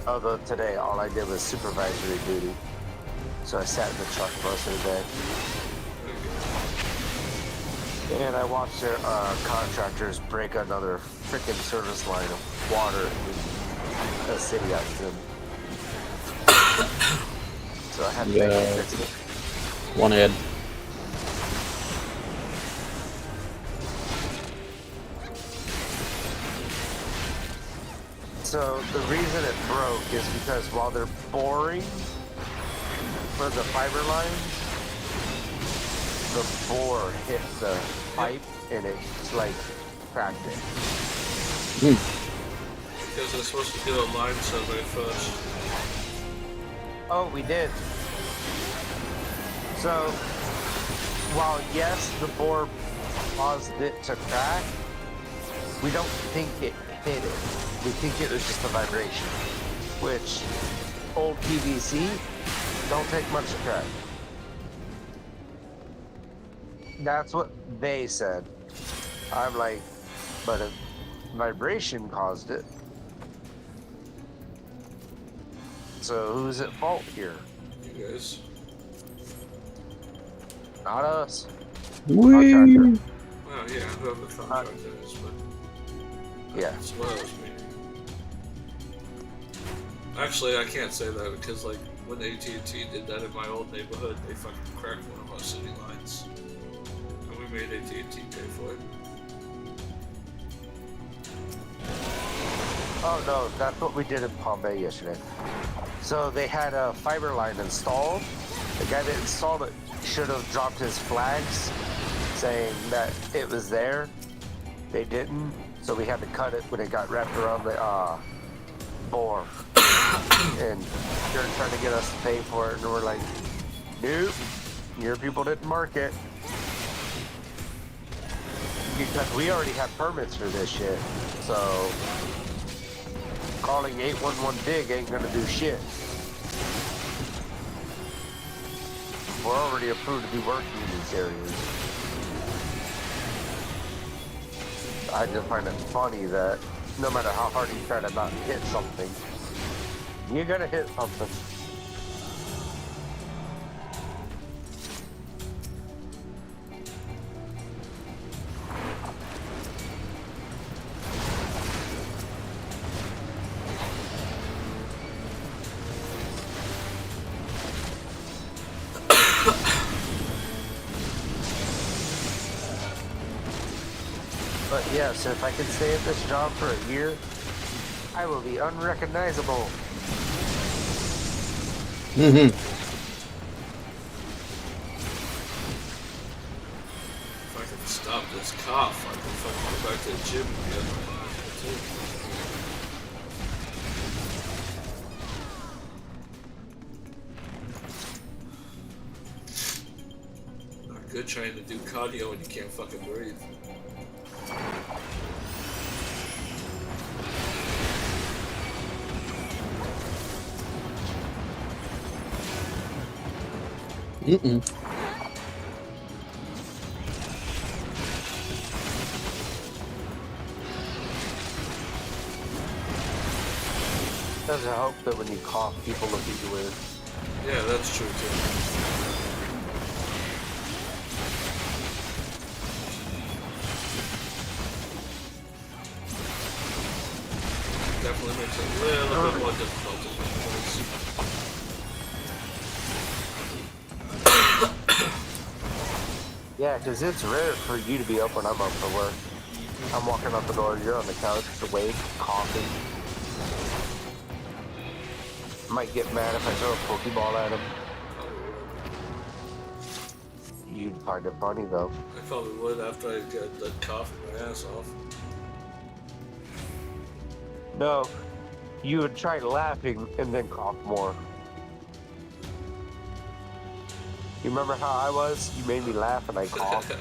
Although today all I did was supervisory duty, so I sat in the truck most of the day. And I watched their contractors break another freaking service line of water in a city I was in. So I had to fix it. One head. So the reason it broke is because while they're boring for the fiber lines, the bore hit the pipe and it's like cracked it. Because they're supposed to do a line survey first. Oh, we did. So while yes, the bore caused it to crack, we don't think it hit it. We think it was just a vibration, which old PVC don't take much to crack. That's what they said. I'm like, but a vibration caused it. So who's at fault here? You guys. Not us. Contractor. Well, yeah, whoever the contractor is, but yeah, that's what I was meaning. Actually, I can't say that because, like, when AT&T did that in my old neighborhood, they fucking cracked one of our city lines, and we made AT&T pay for it. Oh no, that's what we did in Palm Bay yesterday. So they had a fiber line installed. The guy that installed it should have dropped his flags saying that it was there. They didn't, so we had to cut it when it got wrapped around the bore. And they're trying to get us to pay for it, and we're like, nope, your people didn't mark it. Because we already have permits for this shit, so calling 811 dig ain't gonna do shit. We're already approved to do work in these areas. I just find it funny that no matter how hard you try to not hit something, You're gonna hit something. But yes, if I can stay at this job for a year, I will be unrecognizable. Mm-hmm. If I can stop this cough, I can fucking go back to the gym and get not good trying to do cardio when you can't fucking breathe. Mm-mm. Doesn't help that when you cough, people look at you weird. Yeah, that's true too. Definitely makes it a little bit more difficult to make noise. Yeah, because it's rare for you to be up when I'm up for work. I'm walking out the door, you're on the couch, awake, coughing. Might get mad if I throw a Pokeball at him. You'd find it funny though. I probably would after I get the coughing my ass off. No, you would try laughing and then cough more. You remember how I was? You made me laugh and I coughed.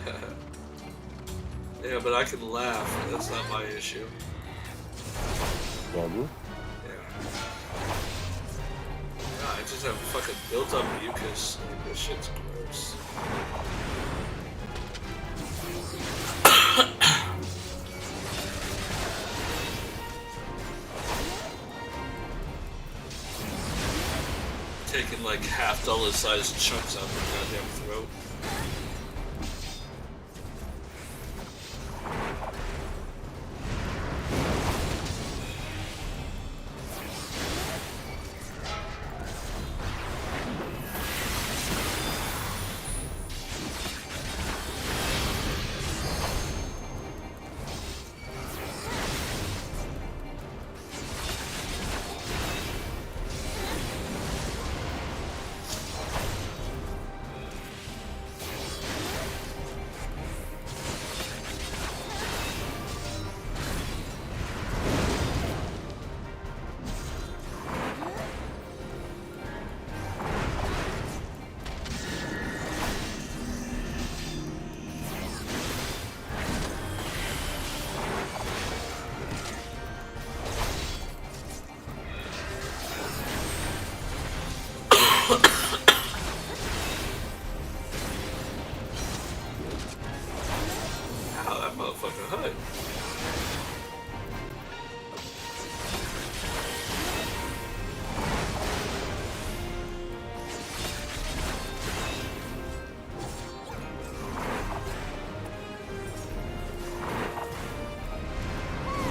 Yeah, but I can laugh. That's not my issue. Can you? Yeah, I just have fucking built up mucus. Like, this shit's gross. Taking like half dollar sized chunks out of my goddamn throat. Ow, that motherfucker hurt.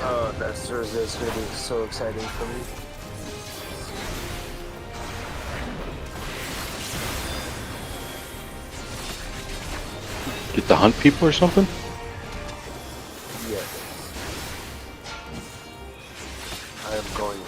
Oh, that's Thursday. It's going to be so exciting for me. Get to hunt people or something? Yeah. I am going to.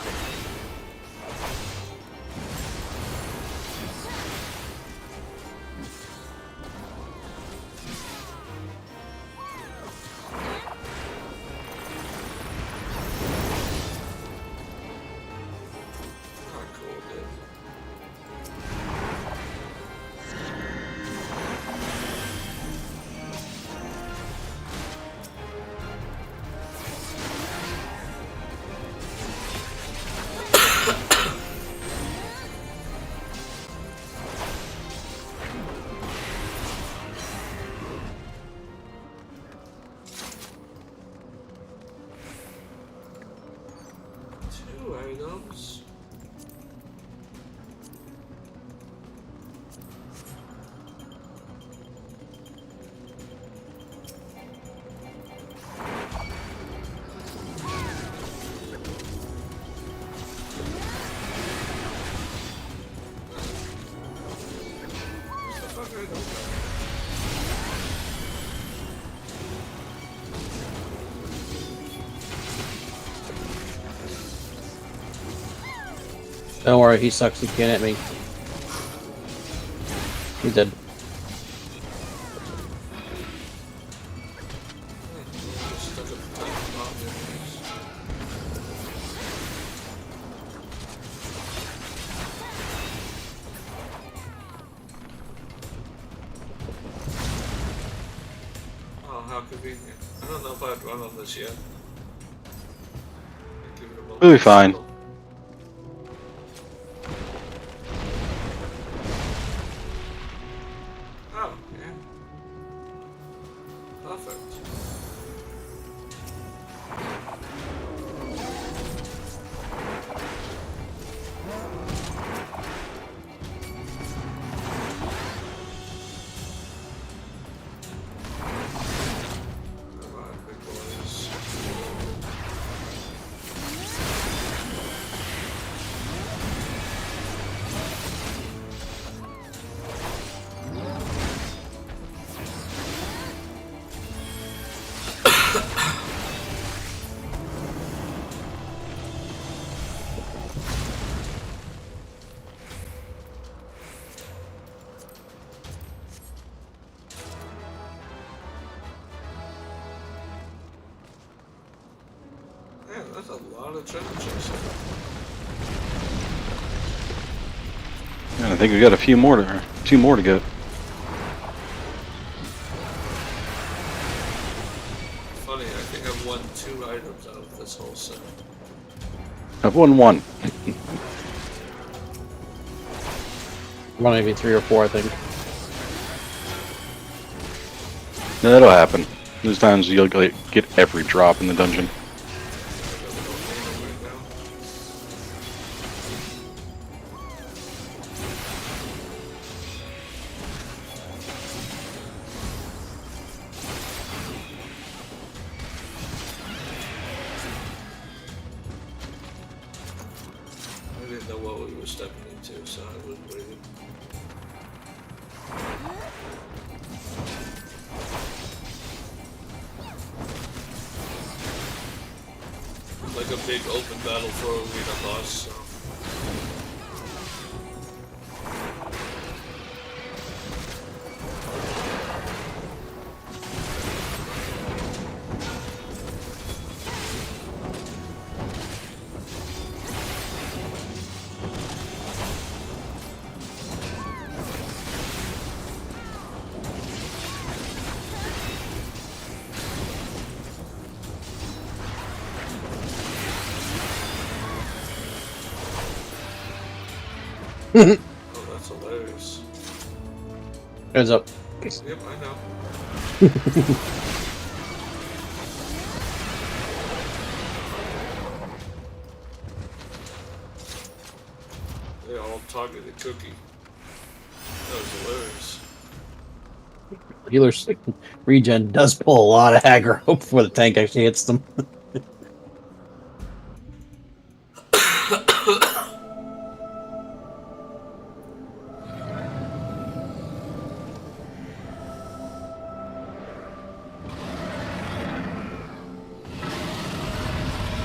Don't worry, he sucks. He can't hit me. He's dead. Oh, how convenient. I don't know if I'd run on this yet. We'll be fine. Oh, yeah. Perfect. Alright, big boys. Man, that's a lot of treasure chests. And I think we got a few more to, 2 more to get. Funny, I think I've won 2 items out of this whole set. I've won 1. Well, maybe 3 or 4, I think. That'll happen. There's times you'll get every drop in the dungeon. I didn't know what we were stepping into, so I was waiting. Like a big open battle for arena boss, so. Oh, that's hilarious. Heads up. Yep, I know. They all targeted Cookie. That was hilarious. Healer's regen does pull a lot of aggro before the tank actually hits them.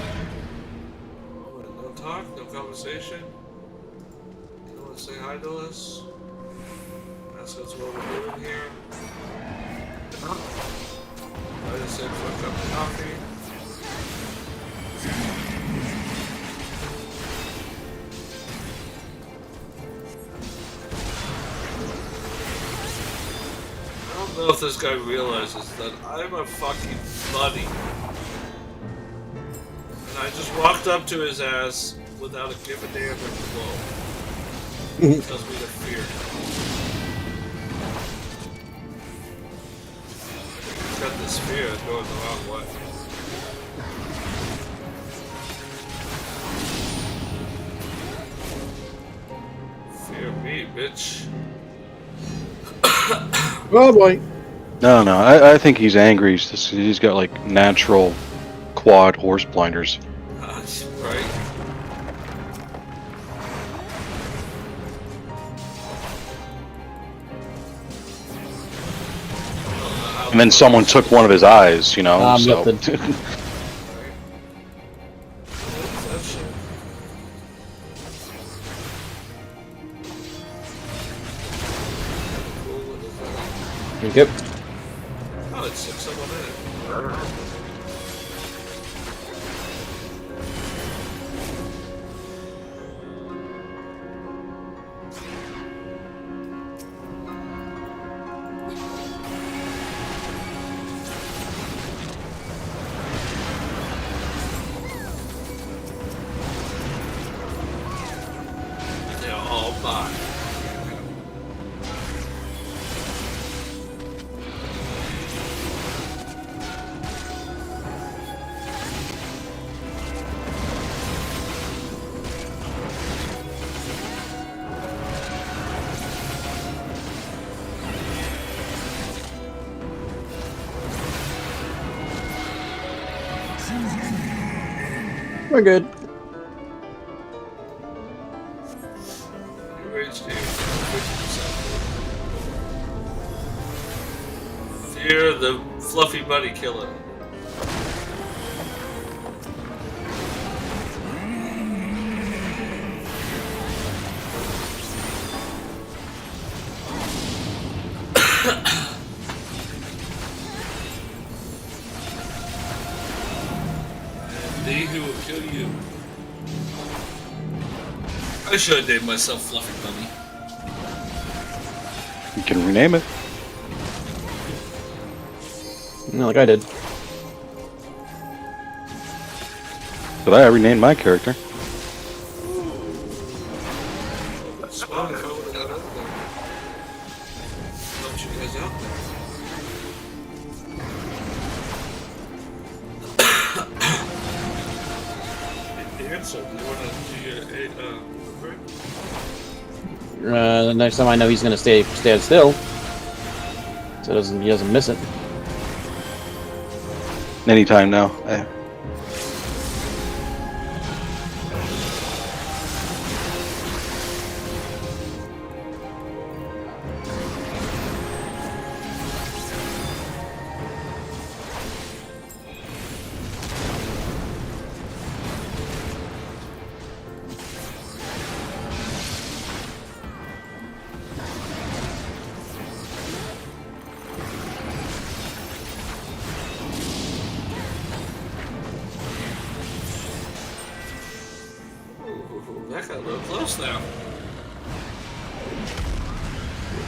No talk, no conversation. You want to say hi to us? Ask us what we're doing here. I just said for a cup of coffee. I don't know if this guy realizes that I'm a fucking buddy. And I just walked up to his ass without a give a damn in the blow. Tells me to fear. He's got this fear of going the wrong way. Fear me, bitch. Oh boy. No, I think he's angry. He's got like natural quad horse blinders. Right. And then someone took one of his eyes, you know. So. Yep. Oh, it's 6 someone in it. They're all mine. We're good. Your HP is 50%. Fear the fluffy bunny killer. And thee who will kill you. I should have named myself Fluffy Bunny. You can rename it. No, like I did. But I renamed my character. That's why if I would have got out there. Helped you guys out there. Dan, so do you want to do your The next time I know he's gonna stand still, so he doesn't miss it. Anytime now. That got a little close now.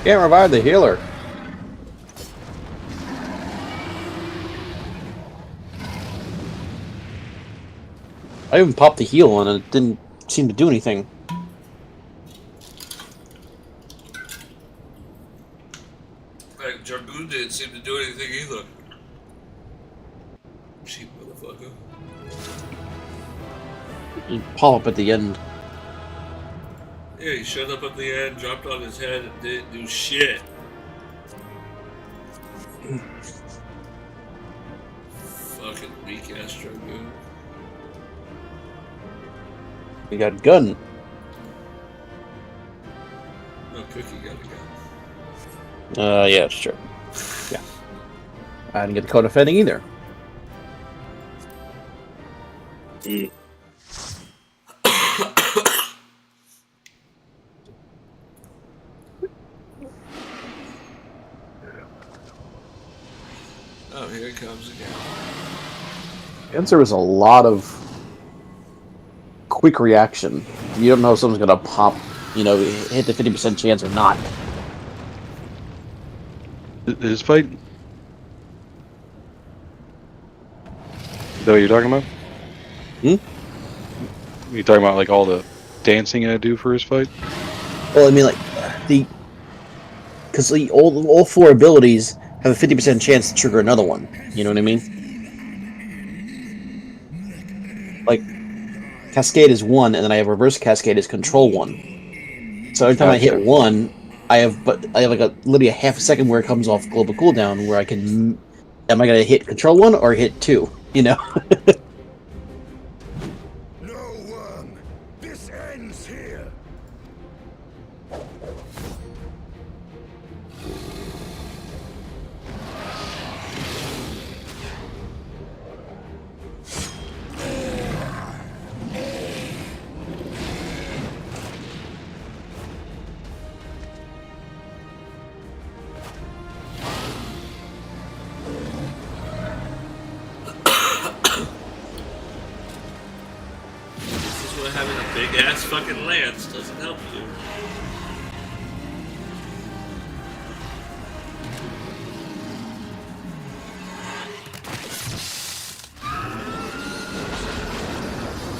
Can't revive the healer. I even popped the heal and it didn't seem to do anything. Like, Dragoon didn't seem to do anything either. Cheap motherfucker. You pop up at the end. Yeah, he showed up at the end, dropped on his head, and didn't do shit. Fucking weak ass Dragoon. You got a gun. No, Cookie got a gun. Yeah, it's true. Yeah. I didn't get the code of fending either. Oh, here it comes again. Answer is a lot of quick reaction. You don't know if someone's gonna pop, hit the 50% chance or not. His fight? Is that what you're talking about? You talking about like all the dancing I do for his fight? Well, I mean, like because all four abilities have a 50% chance to trigger another one. You know what I mean? Like, Cascade is 1, and then I have Reverse Cascade as Control 1. So every time I hit 1, I have like literally a half a second where it comes off global cooldown, where I can. Am I gonna hit Control 1 or hit 2? You know. This ends here. where having a big ass fucking lance doesn't help you.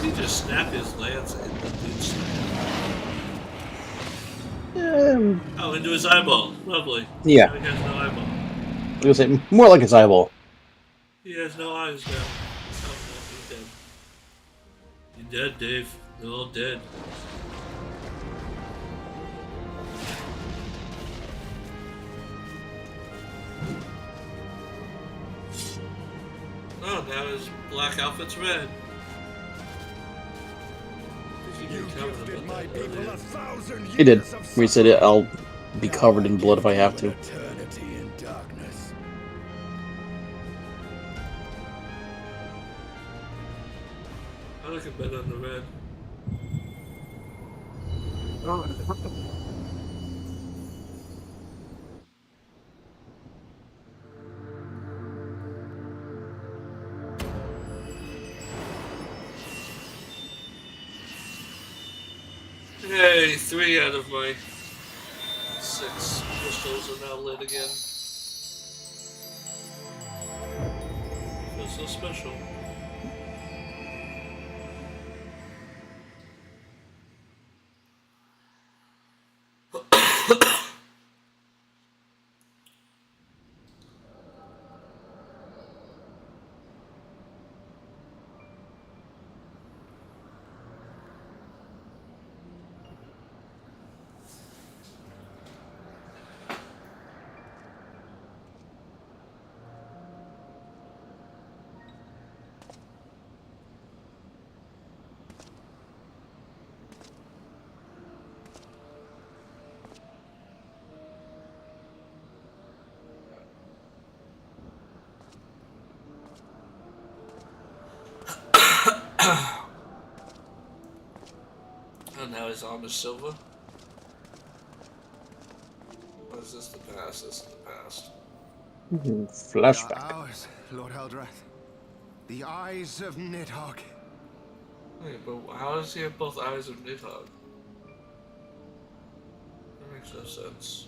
He just snapped his lance and the dude snapped. Oh, into his eyeball. Lovely. Yeah. Now he has no eyeball. I was gonna say more like his eyeball. He has no eyes now. Oh, no, he's dead. You're dead, Dave. They're all dead. Oh, now his black outfit's red. He did. We said it. I'll be covered in blood if I have to. I like it better on the red. Hey, 3 out of my 6 crystals are now lit again. Feels so special. And now his arm is silver. Or is this the past? This is the past. Flashback. They are ours, Lord Heldrath. The eyes of Nidhogg. Wait, but how does he have both eyes of Nidhogg? That makes no sense.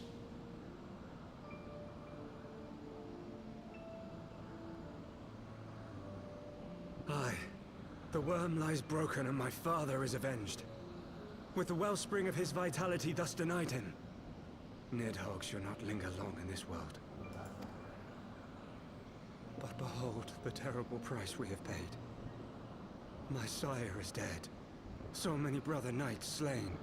Aye. The worm lies broken and my father is avenged. With the wellspring of his vitality thus denied him, Nidhogg shall not linger long in this world. But behold the terrible price we have paid. My sire is dead. So many brother knights slain.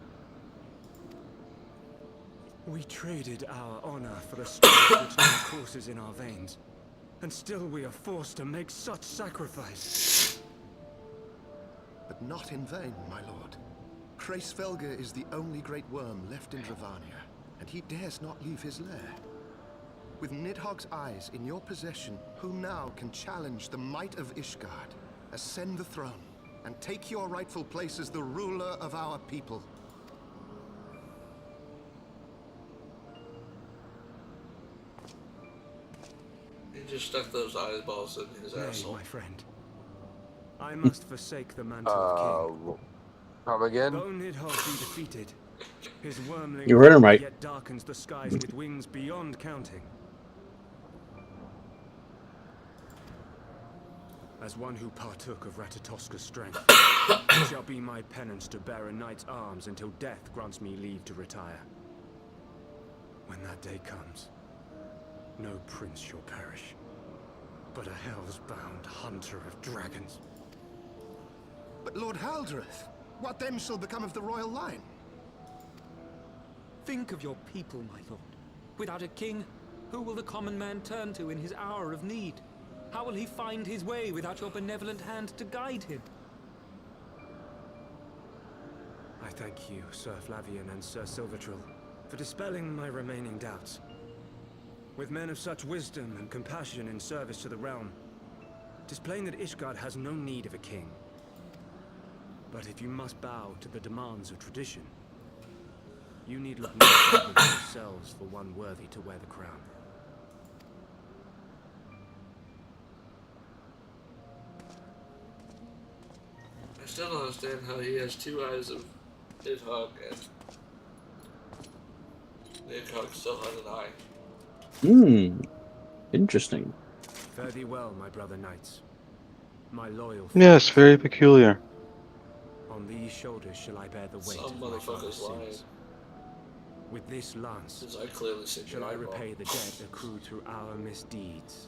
We traded our honor for the strength which now courses in our veins. And still we are forced to make such sacrifice. But not in vain, my lord. Hraesvelgr is the only great worm left in Dravania, and he dares not leave his lair. With Nidhogg's eyes in your possession, who now can challenge the might of Ishgard, ascend the throne, and take your rightful place as the ruler of our people? He just stuck those eyeballs in his asshole. My friend. I must forsake the mantle of king. Come again? Though Nidhogg be defeated, his wormling You heard him right. yet darkens the skies with wings beyond counting. As one who partook of Ratatoska's strength, it shall be my penance to bear a knight's arms until death grants me leave to retire. When that day comes, no prince shall perish, but a hell's-bound hunter of dragons. But Lord Haldreth, what then shall become of the royal line? Think of your people, my lord. Without a king, who will the common man turn to in his hour of need? How will he find his way without your benevolent hand to guide him? I thank you, Sir Flavian and Sir Silvertrill, for dispelling my remaining doubts. With men of such wisdom and compassion in service to the realm, it is plain that Ishgard has no need of a king. But if you must bow to the demands of tradition, you need look no further than yourselves for one worthy to wear the crown. I still don't understand how he has 2 eyes of Nidhogg and Nidhogg still has an eye. Hmm. Interesting. Fare thee well, my brother knights. My loyal Yes, very peculiar. On these shoulders shall I bear the weight Some of my father's motherfuckers lying. sins. With this lance, Because I clearly see shall I repay the debt accrued through our misdeeds.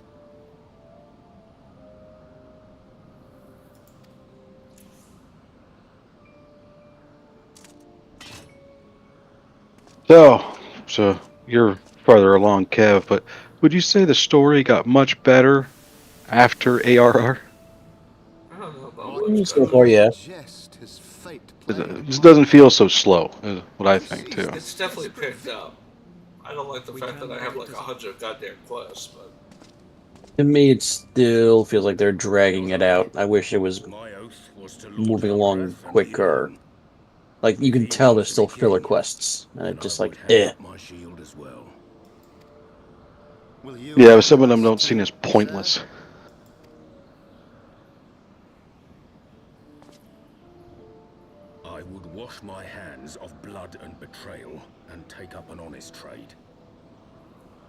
So you're farther along, Kev, but would you say the story got much better after ARR? I don't know about much So better. far, yeah. It doesn't feel so slow, is what I think, too. It's definitely picked up. I don't like the fact that I have like 100 goddamn quests, but To me, it still feels like they're dragging it out. I wish it was moving along quicker. Like, you can tell there's still filler quests. And it's just like, eh. Yeah, but some of them don't seem as pointless. I would wash my hands of blood and betrayal and take up an honest trade.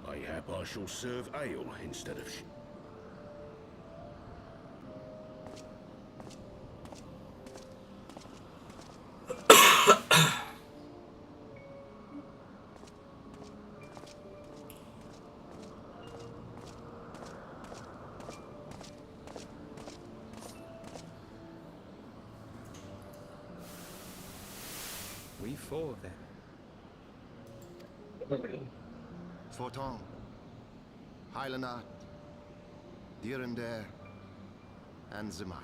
Mayhap I shall serve ale instead of We four then. Forton, Hylanat, Dirander, and Zemile.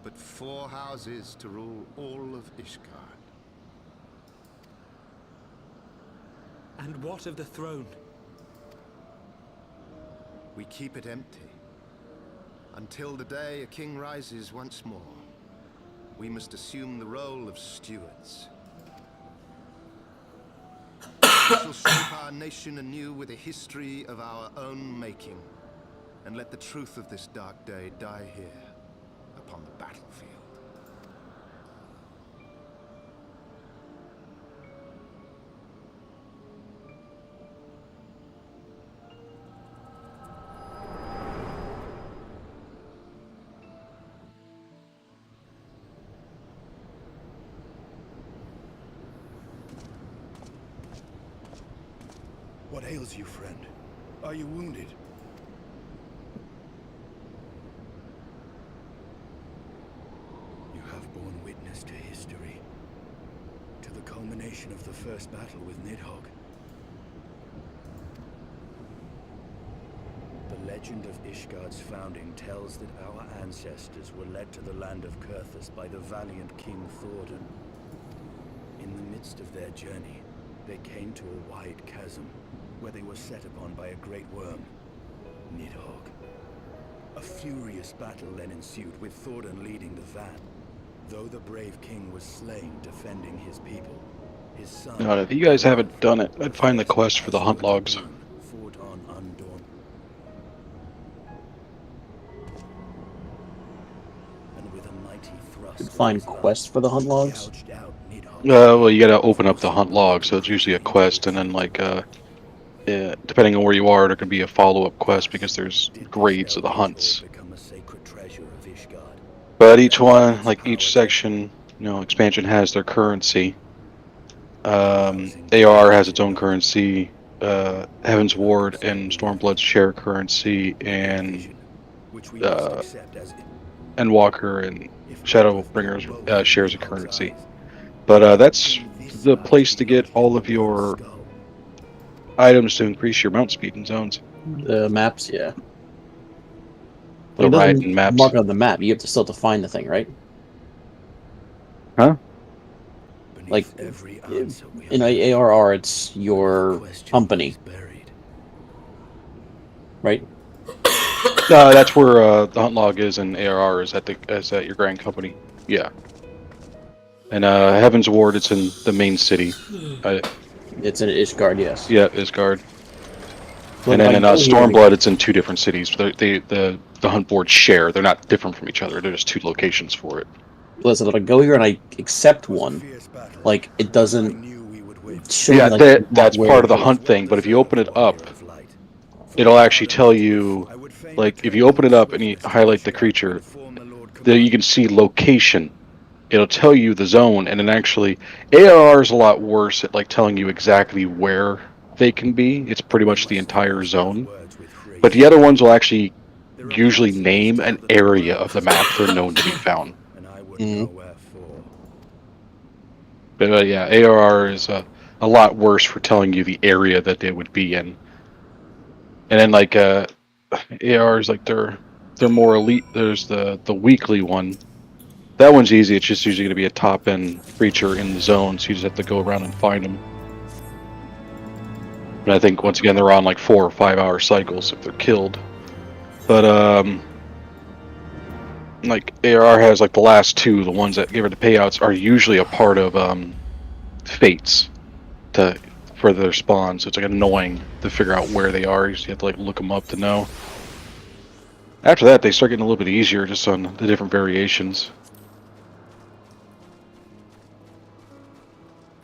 But 4 houses to rule all of Ishgard. And what of the throne? We keep it empty. Until the day a king rises once more. We must assume the role of stewards. We shall shape our nation anew with a history of our own making, and let the truth of this dark day die here, upon the battlefield. What ails you, friend? Are you wounded? You have borne witness to history, to the culmination of the first battle with Nidhogg. The legend of Ishgard's founding tells that our ancestors were led to the land of Kurthus by the valiant King Thordan. In the midst of their journey, they came to a wide chasm, where they were set upon by a great worm, Nidhogg. A furious battle then ensued, with Thordan leading the van. Though the brave king was slain defending his people, his son... God, if you guys haven't done it, I'd find the quest for the hunt logs. fought on undaunted. And with a mighty thrust... Find quests for the hunt logs? Well, you gotta open up the hunt log, so it's usually a quest, and then like, depending on where you are, there could be a follow-up quest because there's grades of the hunts. But each one, like each section, expansion has their currency. AR has its own currency. Heaven's Ward and Stormblood's share currency, and Endwalker and Shadowbringers shares a currency. But that's the place to get all of your items to increase your mount speed in zones. The maps, yeah. The ride and maps. Mark on the map. You have to still to find the thing, right? Huh? Like in ARR, it's your company, right? That's where the hunt log is, and ARR is at your grand company. Yeah. And Heaven's Ward, it's in the main city. It's in Ishgard, yes. Yeah, Ishgard. Well, and then if I in go here- Stormblood, it's in 2 different cities. The hunt boards share. They're not different from each other. They're just 2 locations for it. Listen, if I go here and I accept one, like it doesn't show Yeah, me like that's where part of the it is. hunt thing. But if you open it up, it'll actually tell you, like, if you open it up and you highlight the creature, then you can see location. It'll tell you the zone, and then actually, ARR is a lot worse at like telling you exactly where they can be. It's pretty much the entire zone. But the other ones will actually usually name an area of the map they're known to be found. But yeah, ARR is a lot worse for telling you the area that they would be in. And then like AR is like they're more elite. There's the weekly one. That one's easy. It's just usually going to be a top end creature in the zone, so you just have to go around and find them. And I think once again they're on like 4 or 5 hour cycles if they're killed. But like AR has like the last 2, the ones that give her the payouts are usually a part of fates for their spawn. So it's like annoying to figure out where they are. You have to like look them up to know. After that, they start getting a little bit easier just on the different variations.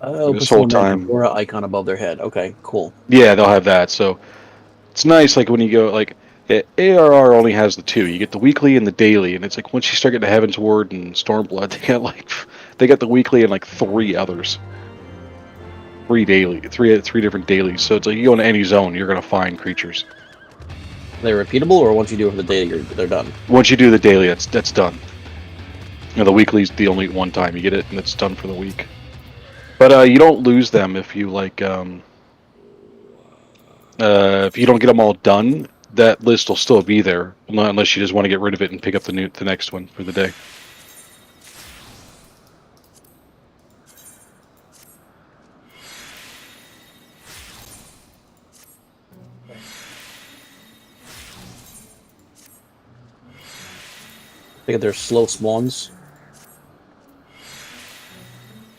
Oh, this whole time, Aura icon above their head. Okay, cool. Yeah, they'll have that. So it's nice. Like when you go, like ARR only has the 2. You get the weekly and the daily, and it's like once you start getting to Heaven's Ward and Stormblood, they got the weekly and like 3 others. 3 different dailies. So it's like you go into any zone, you're gonna find creatures. Are they repeatable, or once you do it for the daily, they're done? Once you do the daily, that's done. You know, the weekly's the only one time you get it, and it's done for the week. But you don't lose them if you like. If you don't get them all done, that list will still be there, unless you just want to get rid of it and pick up the next one for the day. I think they're slow spawns.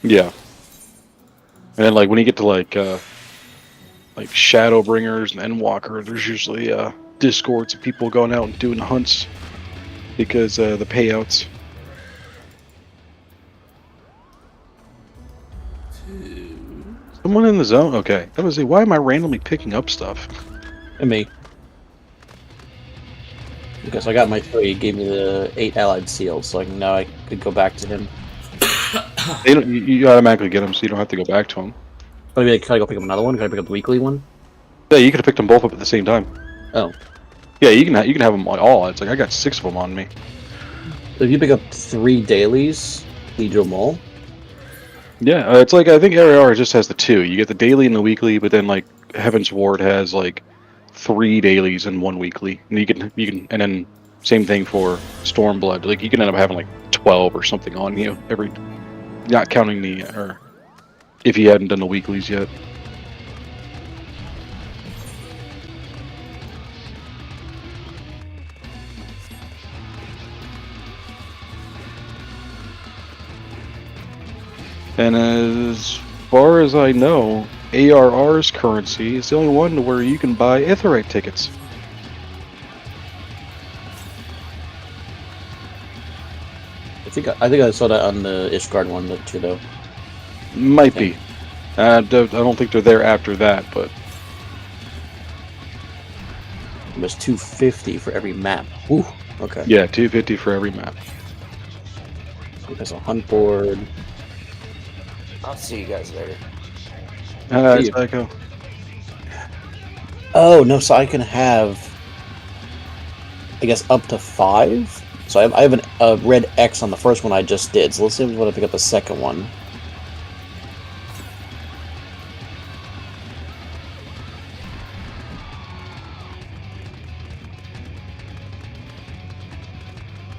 Yeah. And then like when you get to like Shadowbringers and Endwalker, there's usually discords of people going out and doing hunts because the payouts. Someone in the zone? Okay. I was like, why am I randomly picking up stuff? And me. Because I got my 3, it gave me the 8 allied seals, so now I could go back to him. They don't, you automatically get them, so you don't have to go back to them. But maybe can I go pick up another one? Can I pick up the weekly one? Yeah, you could have picked them both up at the same time. Oh. Yeah, you can have them all. It's like I got 6 of them on me. So if you pick up 3 dailies, you do them all? Yeah, it's like I think RAR just has the 2. You get the daily and the weekly, but then like Heaven's Ward has like 3 dailies and 1 weekly, and you can, and then same thing for Stormblood. Like you can end up having like 12 or something on you every, not counting or if you hadn't done the weeklies yet. And as far as I know, ARR's currency is the only one where you can buy Aetheryte tickets. I think I saw that on the Ishgard one too, though. Might be. I don't think they're there after that, but it was 250 for every map. Ooh, okay. Yeah, 250 for every map. There's a hunt board. I'll see you guys later. Psycho. Oh no, so I can have, I guess, up to 5. So I have a red X on the first one I just did. So let's see if we want to pick up the second one.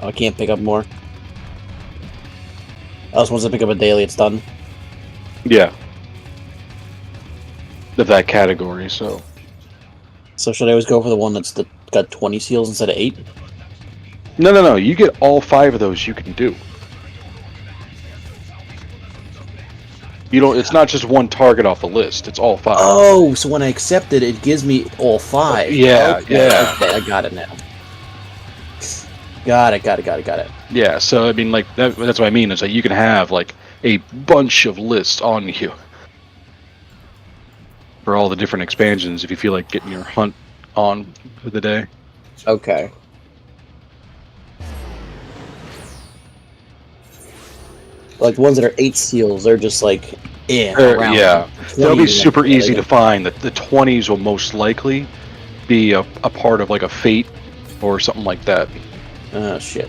Oh, I can't pick up more. I was supposed to pick up a daily. It's done. Yeah. Of that category, so. So should I always go for the one that's got 20 seals instead of 8? No. You get all 5 of those you can do. You don't. It's not just one target off the list. It's all 5. Oh, so when I accept it, it gives me all 5. Yeah, okay, yeah. Okay, I got it now. Got it. Yeah, so I mean, like that's what I mean. Is that you can have like a bunch of lists on you for all the different expansions if you feel like getting your hunt on for the day. Okay. Like the ones that are 8 seals, they're just like around. Yeah, they'll be super easy to get... find. The 20s will most likely be a part of like a fate or something like that. Oh shit.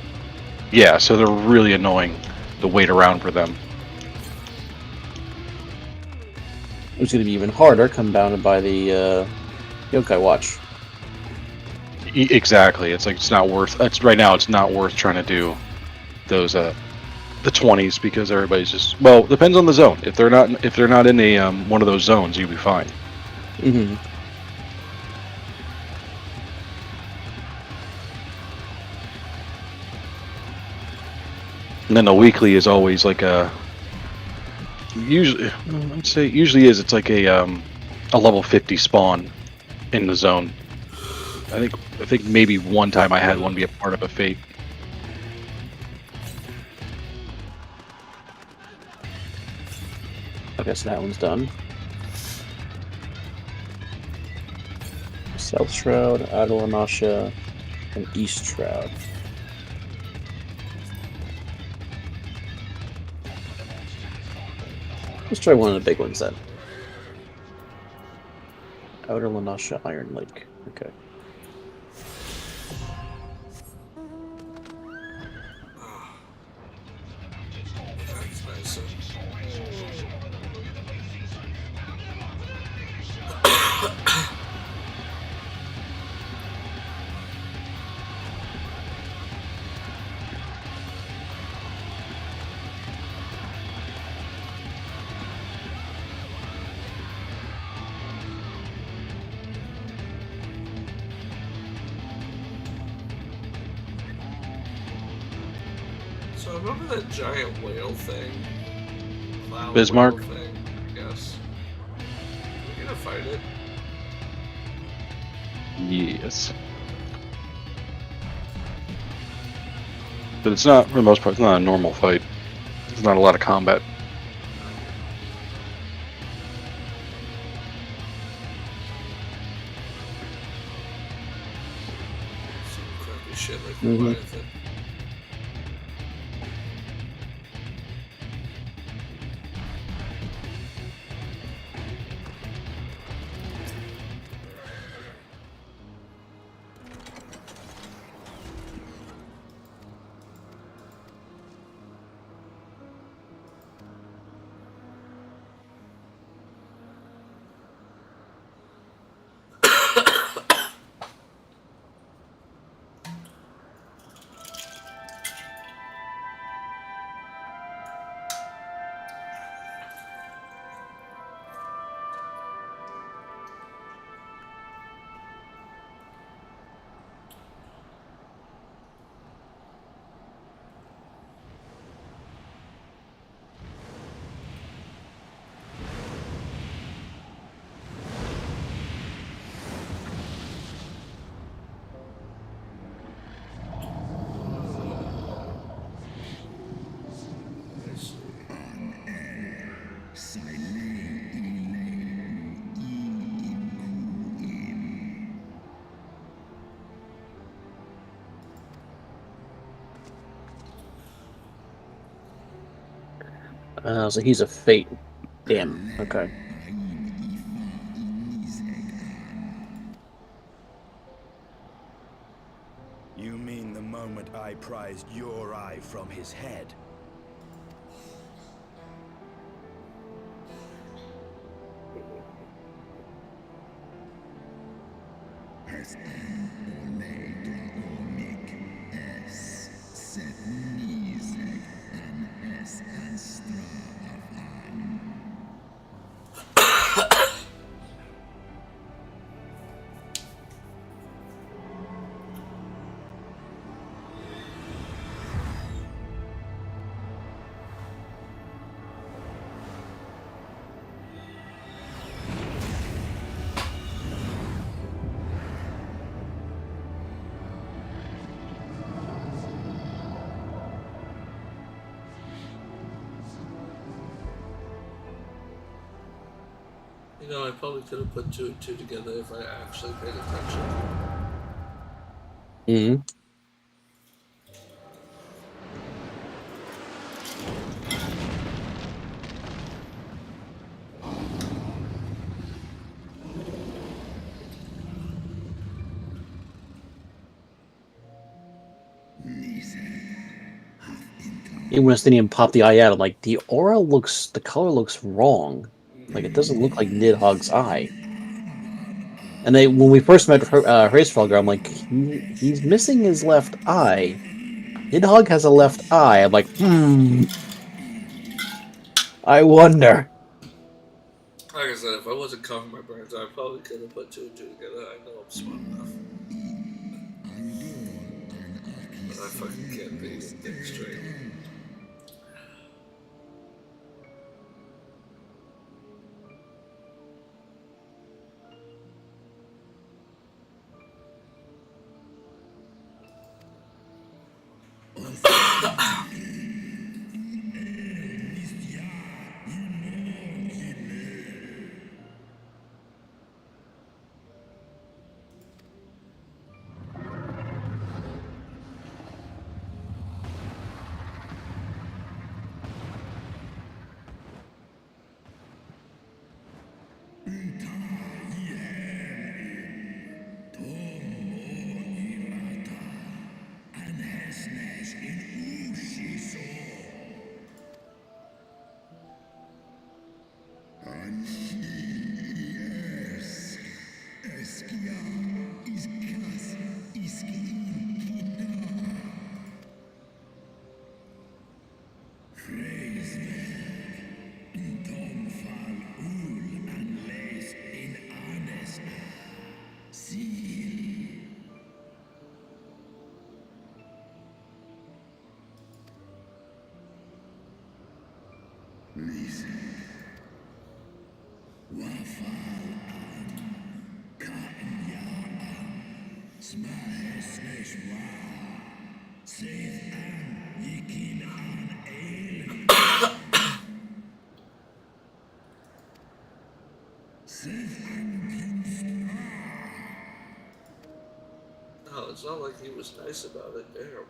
Yeah, so they're really annoying to wait around for them. It's going to be even harder, compounded by the Yo-Kai Watch. Exactly. It's like it's not worth. Right now. It's not worth trying to do those the 20s because everybody's just depends on the zone. If they're not in a one of those zones, you'll be fine. Mm-hmm. And then the weekly is always like usually it's like a level 50 spawn in the zone. I think maybe one time I had one be a part of a fate. Okay, so that one's done. South Shroud, Adelanasha, and East Shroud. Let's try one of the big ones then. Outer Lanasha Iron Lake. Okay. So I remember that giant whale thing. Cloud Bismarck? whale thing, I guess. We're gonna fight it. Yes. But it's not, for the most part, it's not a normal fight. There's not a lot of combat. Some crappy shit like Mm-hmm. Leviathan. So he's a fate. Damn. Okay. You mean the moment I prized your eye from his head? know, I probably could have put two and two together if I actually paid attention. Mm-hmm. Even when I didn't even pop the eye out, I'm like, the color looks wrong. Like, it doesn't look like Nidhogg's eye. And when we first met Hraesvelgr, I'm like, he's missing his left eye. Nidhogg has a left eye. I'm like, I wonder. Like I said, if I wasn't covering my brains, I probably could have put two and two together. I know I'm smart enough. But I fucking can't these things straight. No, it's not like he was nice about it. Damn.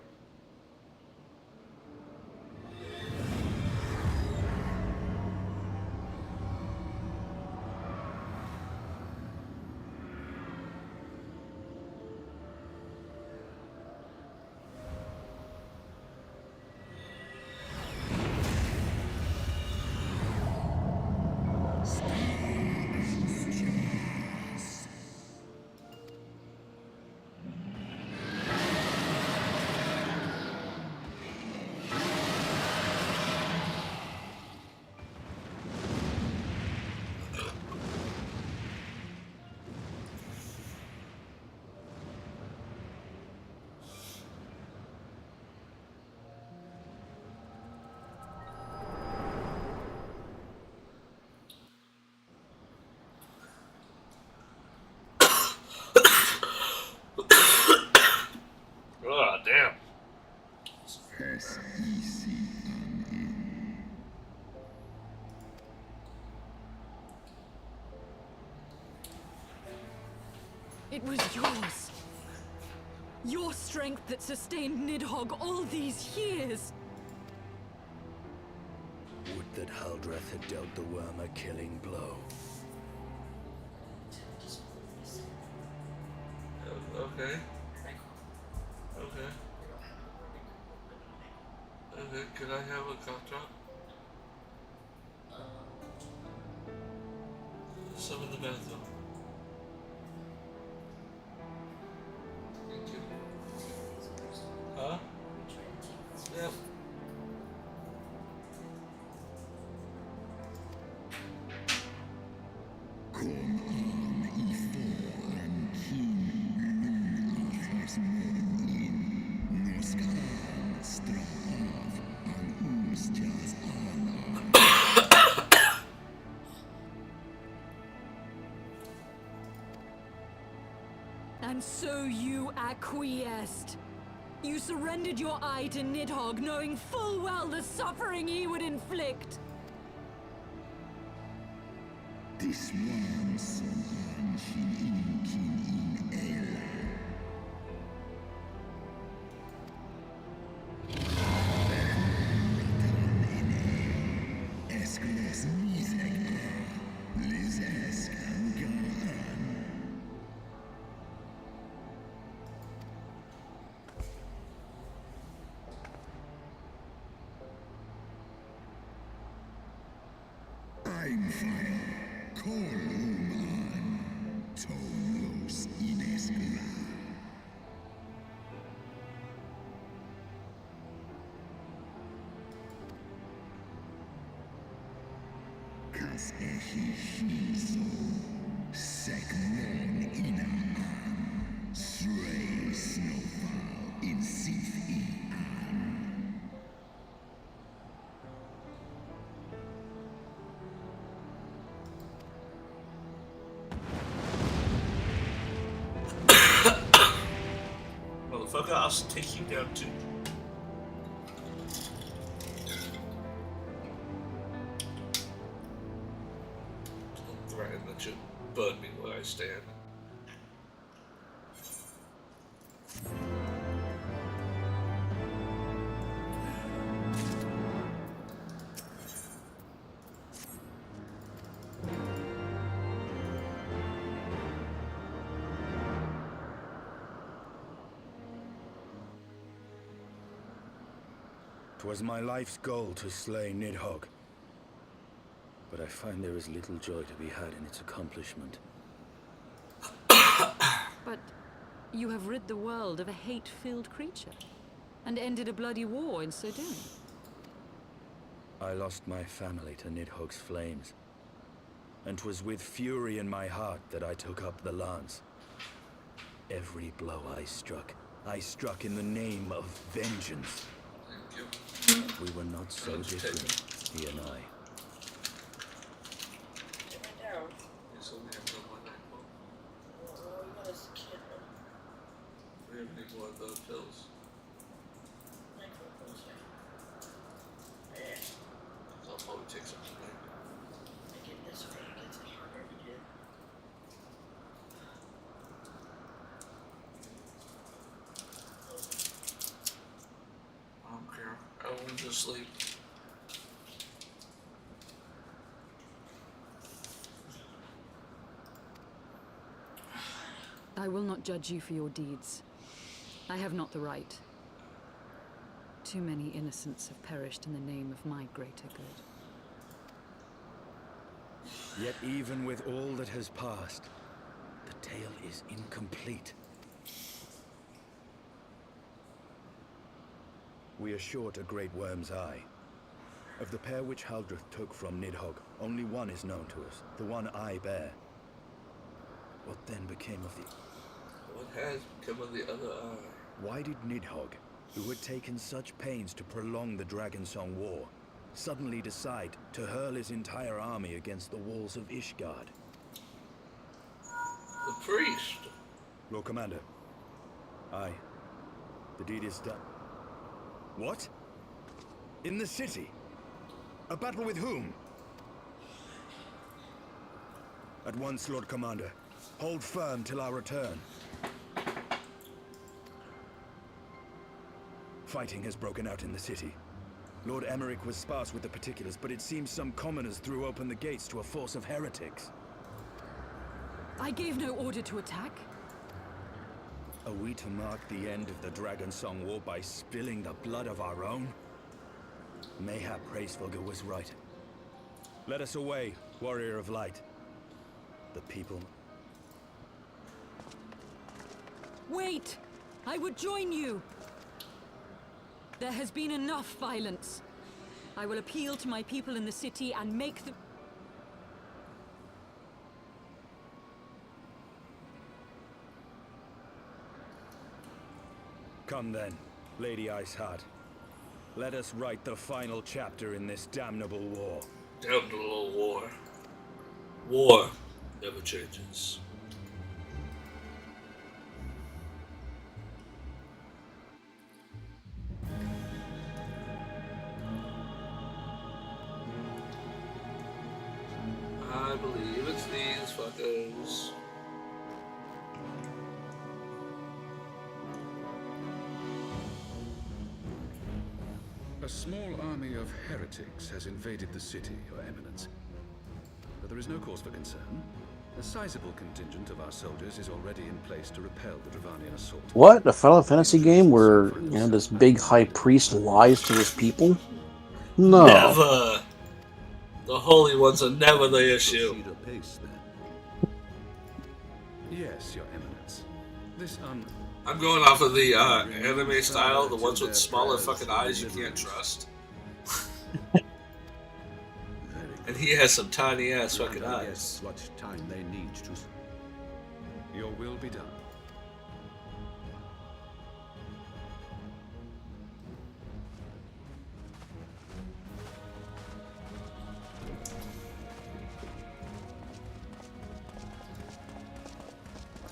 Oh, damn. It was yours. Your strength that sustained Nidhogg all these years. Would that Haldreth had dealt the worm a killing blow. Okay. Okay. Okay, could I have a cough drop? Some in the bathroom. Thank you. Huh? Yep. And so you acquiesced. You surrendered your eye to Nidhogg, knowing full well the suffering he would inflict. Motherfucker, I'll take you down too. Don't threaten that you'll burn me where I stand. 'Twas my life's goal to slay Nidhogg, but I find there is little joy to be had in its accomplishment. But you have rid the world of a hate-filled creature, and ended a bloody war in so doing. I lost my family to Nidhogg's flames, and 'twas with fury in my heart that I took up the lance. Every blow I struck in the name of vengeance. We were not so different, he and I. It's only after one night. We have any more of those pills? I'll probably take some tonight. This way it gets harder to do. I don't care. I want to sleep. I will not judge you for your deeds. I have not the right. Too many innocents have perished in the name of my greater good. Yet even with all that has passed, the tale is incomplete. We are short a great worm's eye. Of the pair which Haldreth took from Nidhogg, only one is known to us, the one I bear. What then became of the... What has become of the other eye? Why did Nidhogg, who had taken such pains to prolong the Dragonsong War, suddenly decide to hurl his entire army against the walls of Ishgard? The priest! Lord Commander. Aye. The deed is done. What? In the city? A battle with whom? At once, Lord Commander. Hold firm till our return. Fighting has broken out in the city. Lord Emmerich was sparse with the particulars, but it seems some commoners threw open the gates to a force of heretics. I gave no order to attack. Are we to mark the end of the Dragonsong War by spilling the blood of our own? Mayhap Hraesvelgr was right. Let us away, warrior of light. The people... Wait! I would join you! There has been enough violence. I will appeal to my people in the city and make them... Come then, Lady Iceheart. Let us write the final chapter in this damnable war. Damnable war. War never changes. I believe it's goes. A small army of heretics has invaded the city, Your Eminence. But there is no cause for concern. A sizable contingent of our soldiers is already in place to repel the Dravanian assault. What? A Final Fantasy game where, you know, this big high priest lies to his people? No. Never! The Holy Ones are never the issue. Yes, Your Eminence. This I'm going off of the anime style, the ones with smaller fucking eyes you can't trust. And he has some tiny ass fucking eyes. What time they need to. Your will be done.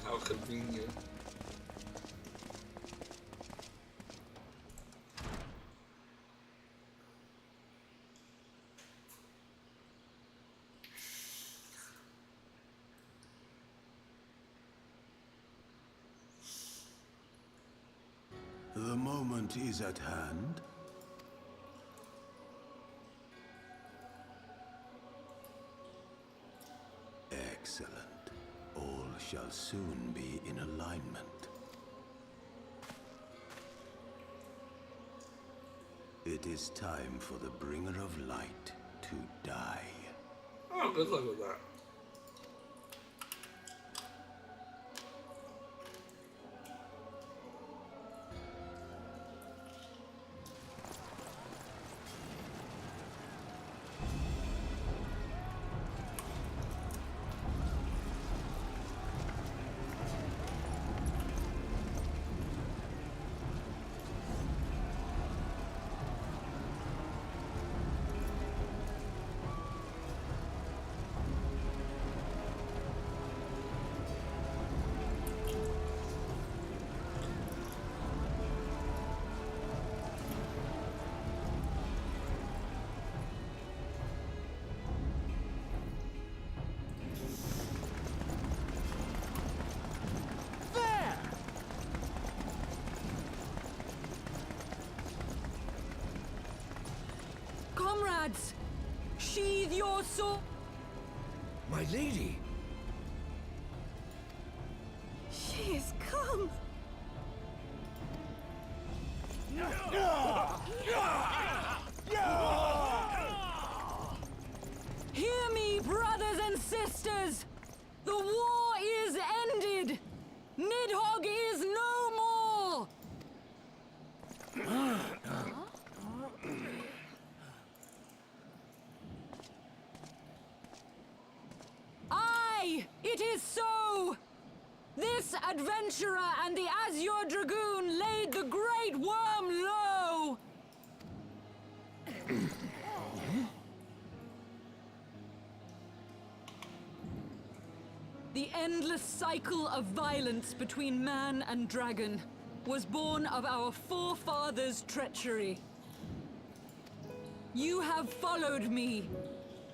How convenient. The moment is at hand. Excellent. All shall soon be in alignment. It is time for the bringer of light to die. Oh, good luck with that. Comrades, sheathe your sword. My lady. She has come. Hear me, brothers and sisters. The war is ended. Nidhogg is no more. Aye, it is so! This adventurer and the Azure Dragoon laid the great worm low! The endless cycle of violence between man and dragon was born of our forefathers' treachery. You have followed me,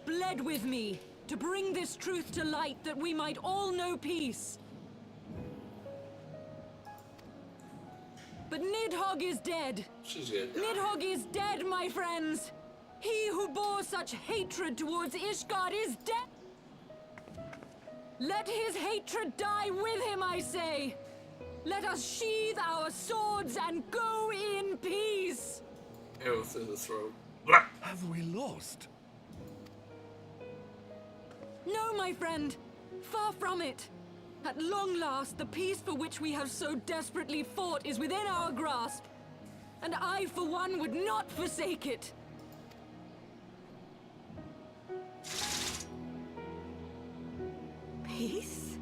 bled with me, to bring this truth to light that we might all know peace. But Nidhogg is dead. She's dead. Nidhogg is dead, my friends. He who bore such hatred towards Ishgard is dead. Let his hatred die with him, I say. Let us sheathe our swords and go in peace. Arrow through the throat. Have we lost? No, my friend. Far from it. At long last, the peace for which we have so desperately fought is within our grasp. And I, for one, would not forsake it. Peace?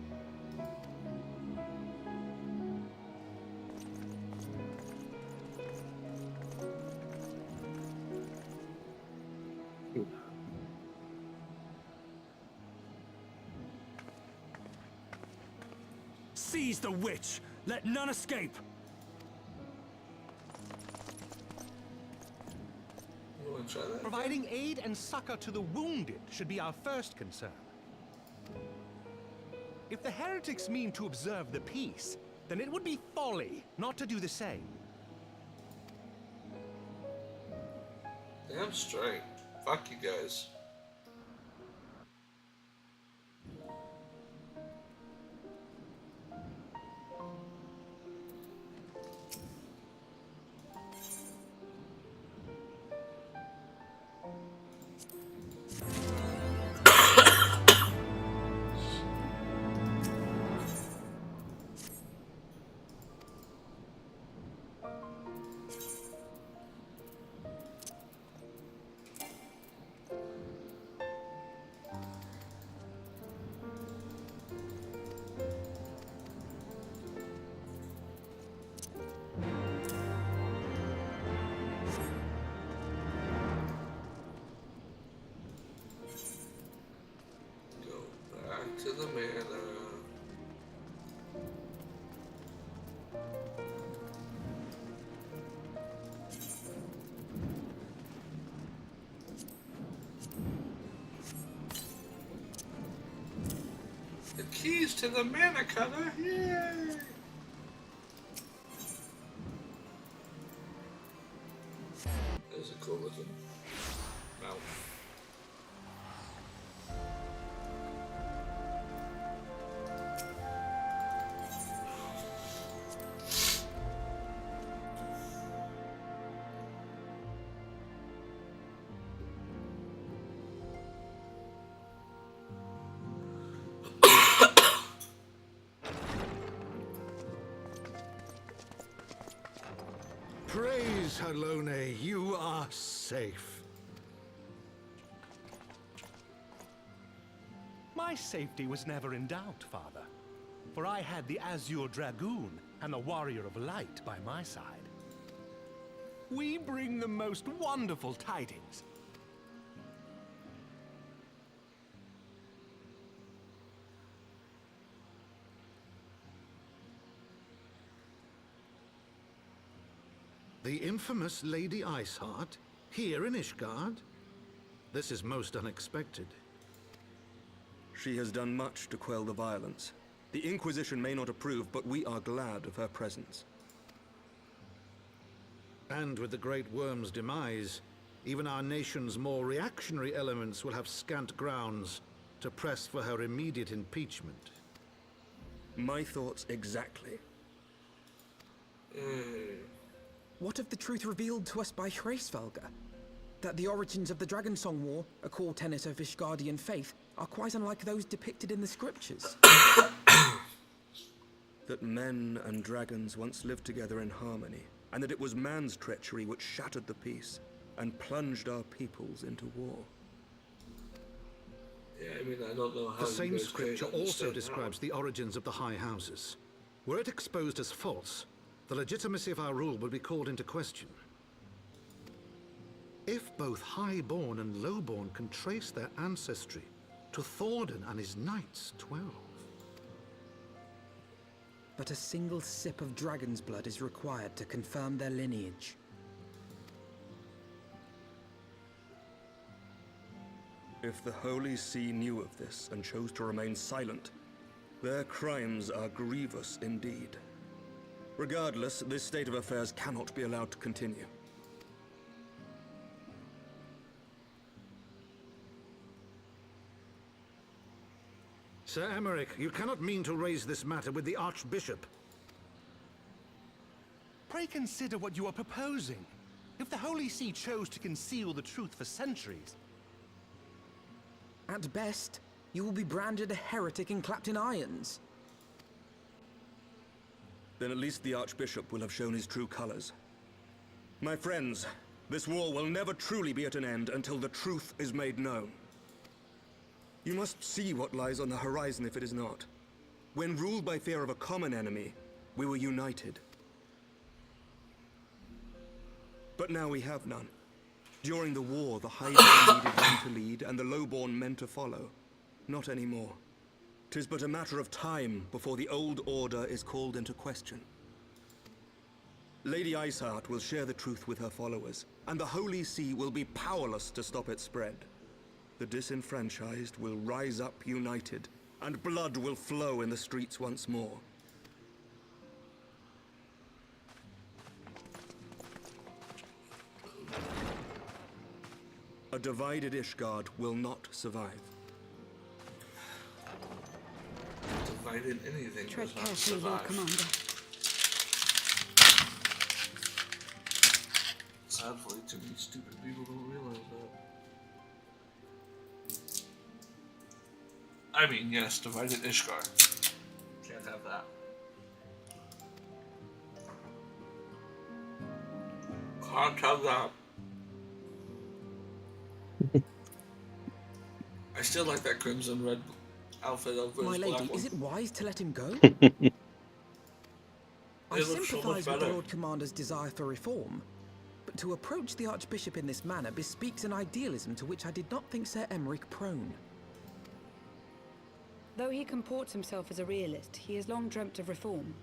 Seize the witch! Let none escape! You want to try that? Providing aid and succor to the wounded should be our first concern. If the heretics mean to observe the peace, then it would be folly not to do the same. Damn straight. Fuck you guys. To the manor. The keys to the manor cutter. Yay! There's a cool looking mount. Praise Halone, you are safe. My safety was never in doubt, Father. For I had the Azure Dragoon and the Warrior of Light by my side. We bring the most wonderful tidings. The infamous Lady Iceheart, here in Ishgard? This is most unexpected. She has done much to quell the violence. The Inquisition may not approve, but we are glad of her presence. And with the Great Worm's demise, even our nation's more reactionary elements will have scant grounds to press for her immediate impeachment. My thoughts exactly. What of the truth revealed to us by Hraesvelgr? That the origins of the Dragonsong War, a core tenet of Ishgardian faith, are quite unlike those depicted in the scriptures. That men and dragons once lived together in harmony, and that it was man's treachery which shattered the peace and plunged our peoples into war. Yeah, I mean, I don't know how The same you guys scripture can't also understand describes the origins of the High Houses. Were it exposed as false, the legitimacy of our rule would be called into question. If both Highborn and Lowborn can trace their ancestry to Thordan and his Knights 12. But a single sip of dragon's blood is required to confirm their lineage. If the Holy See knew of this and chose to remain silent, their crimes are grievous indeed. Regardless, this state of affairs cannot be allowed to continue. Sir Emmerich, you cannot mean to raise this matter with the Archbishop. Pray consider what you are proposing. If the Holy See chose to conceal the truth for centuries... At best, you will be branded a heretic and clapped in irons. Then at least the Archbishop will have shown his true colors. My friends, this war will never truly be at an end until the truth is made known. You must see what lies on the horizon if it is not. When ruled by fear of a common enemy, we were united. But now we have none. During the war, the Highborn needed men to lead, and the Lowborn men to follow. Not anymore. 'Tis but a matter of time before the old order is called into question. Lady Iceheart will share the truth with her followers, and the Holy See will be powerless to stop its spread. The disenfranchised will rise up united, and blood will flow in the streets once more. A divided Ishgard will not survive. Divided anything Tread does not carefully, Lord survive. Commander. Sadly, too many stupid people don't realize that. I mean, yes, divided Ishgard. Can't have that. Can't have that. I still like that crimson red outfit over My his lady, black one. is it wise to let him go? I It looks so much sympathise with the better. Lord Commander's desire for reform, but to approach the Archbishop in this manner bespeaks an idealism to which I did not think Sir Emmerich prone. Though he comports himself as a realist, he has long dreamt of reform.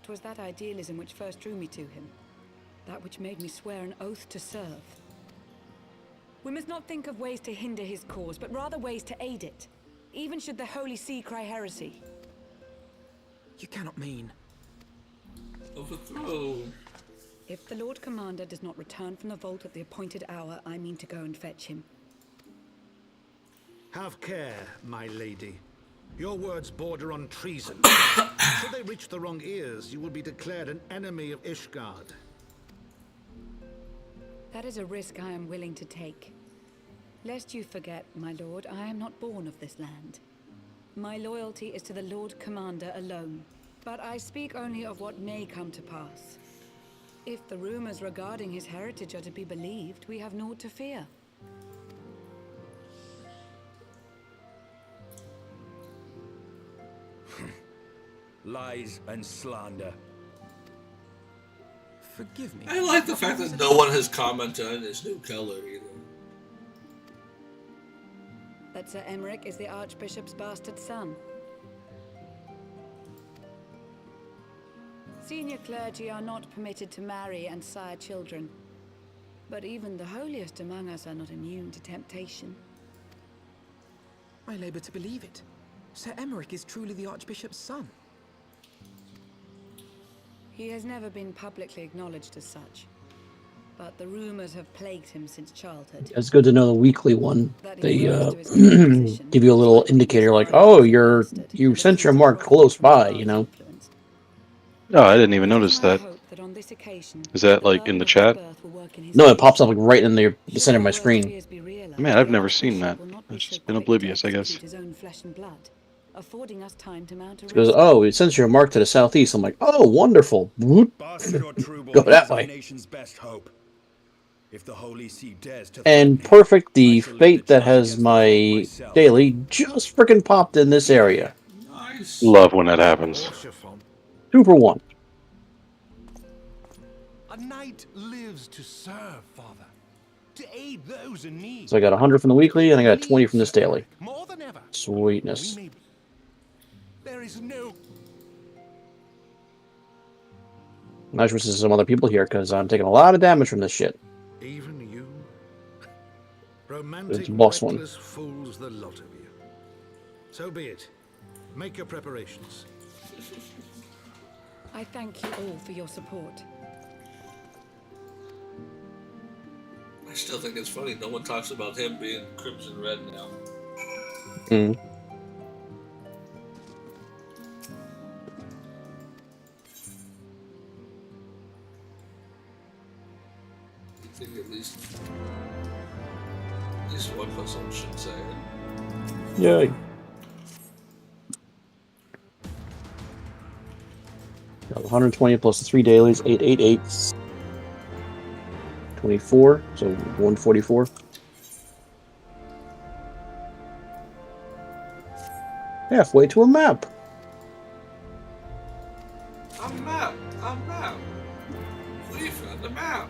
'Twas that idealism which first drew me to him, that which made me swear an oath to serve. We must not think of ways to hinder his cause, but rather ways to aid it, even should the Holy See cry heresy. You cannot mean... Overthrow. If the Lord Commander does not return from the vault at the appointed hour, I mean to go and fetch him. Have care, my lady. Your words border on treason. Should they reach the wrong ears, you will be declared an enemy of Ishgard. That is a risk I am willing to take. Lest you forget, my lord, I am not born of this land. My loyalty is to the Lord Commander alone. But I speak only of what may come to pass. If the rumors regarding his heritage are to be believed, we have naught to fear. Lies and slander. Forgive me. I like the fact that no one has commented on his new color either. That Sir Emmerich is the Archbishop's bastard son. Senior clergy are not permitted to marry and sire children. But even the holiest among us are not immune to temptation. I labour to believe it. Sir Emmerich is truly the Archbishop's son. He has never been publicly acknowledged as such. But the rumors have plagued him since childhood. It's good to know the weekly one. They give you a little indicator, like, oh, you sent your mark close by, you know. No, I didn't even notice that. Is that like in the chat? No, it pops up like right in the center of my screen. Man, I've never seen that. I've just been oblivious, I guess. His own flesh and blood, affording us time to mount a It goes, oh, it sends your mark to the southeast. I'm like, oh, wonderful. Whoop. Go that way. Nation's best hope. If the Holy See dares to And perfect, the fate that has my daily just freaking popped in this area. Nice. Love when that happens. 2 for 1. A knight lives to serve, Father. To aid those in need. So I got 100 from the weekly, and I got 20 from this daily. More than ever. Sweetness. There is no... I wish there's some other people here, because I'm taking a lot of damage from this shit. Even you? Romantic It's boss one. reckless fools, the lot of you. So be it. Make your preparations. I thank you all for your support. I still think it's funny. No one talks about him being crimson red now. Mm. I think at least one person should say it. Yay. Got 120 plus the 3 dailies, 888. 24, so 144. Halfway to a map. A map! A map! We found the map!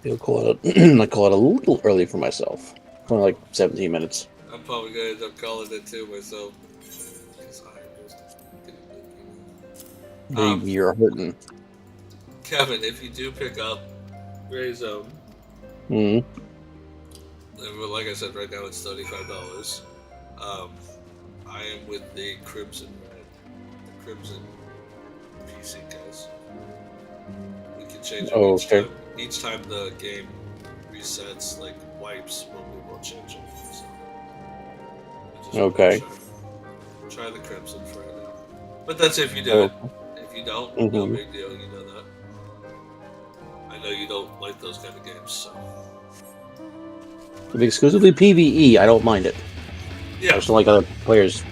I call it a little early for myself. For like 17 minutes. I'm probably gonna end up calling it too myself. You're hurting. Kevin, if you do pick up Gray Zone, Mm-hmm. like I said, right now it's $35. I am with the Crimson PC guys. We can change it each time the game resets, like wipes, we will change it. So Okay. Try the Crimson for right now. But that's if you do it. If you don't, no big deal, you know that. I know you don't like those kind of games, so. If it's exclusively PvE, I don't mind it. Yeah. I just don't like other players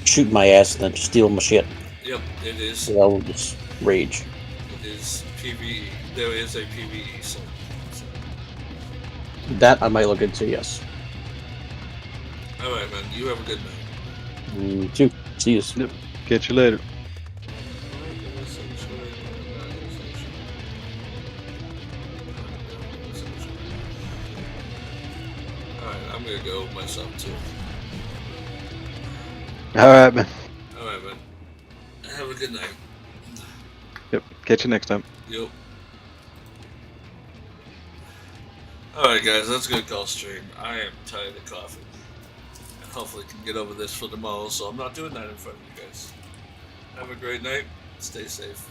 shooting my ass and then steal my shit. Yep, it is. So I'll just rage. It is PvE. There is a PvE so. That I might look into, yes. Alright, man. You have a good night. You too. See you. Yep. Catch you later. Alright, I'm gonna go myself too. Alright, man. Alright, man. Have a good night. Yep. Catch you next time. Yep. Alright, guys, that's a good call stream. I am tired of coffee. And hopefully can get over this for tomorrow, so I'm not doing that in front of you guys. Have a great night. Stay safe.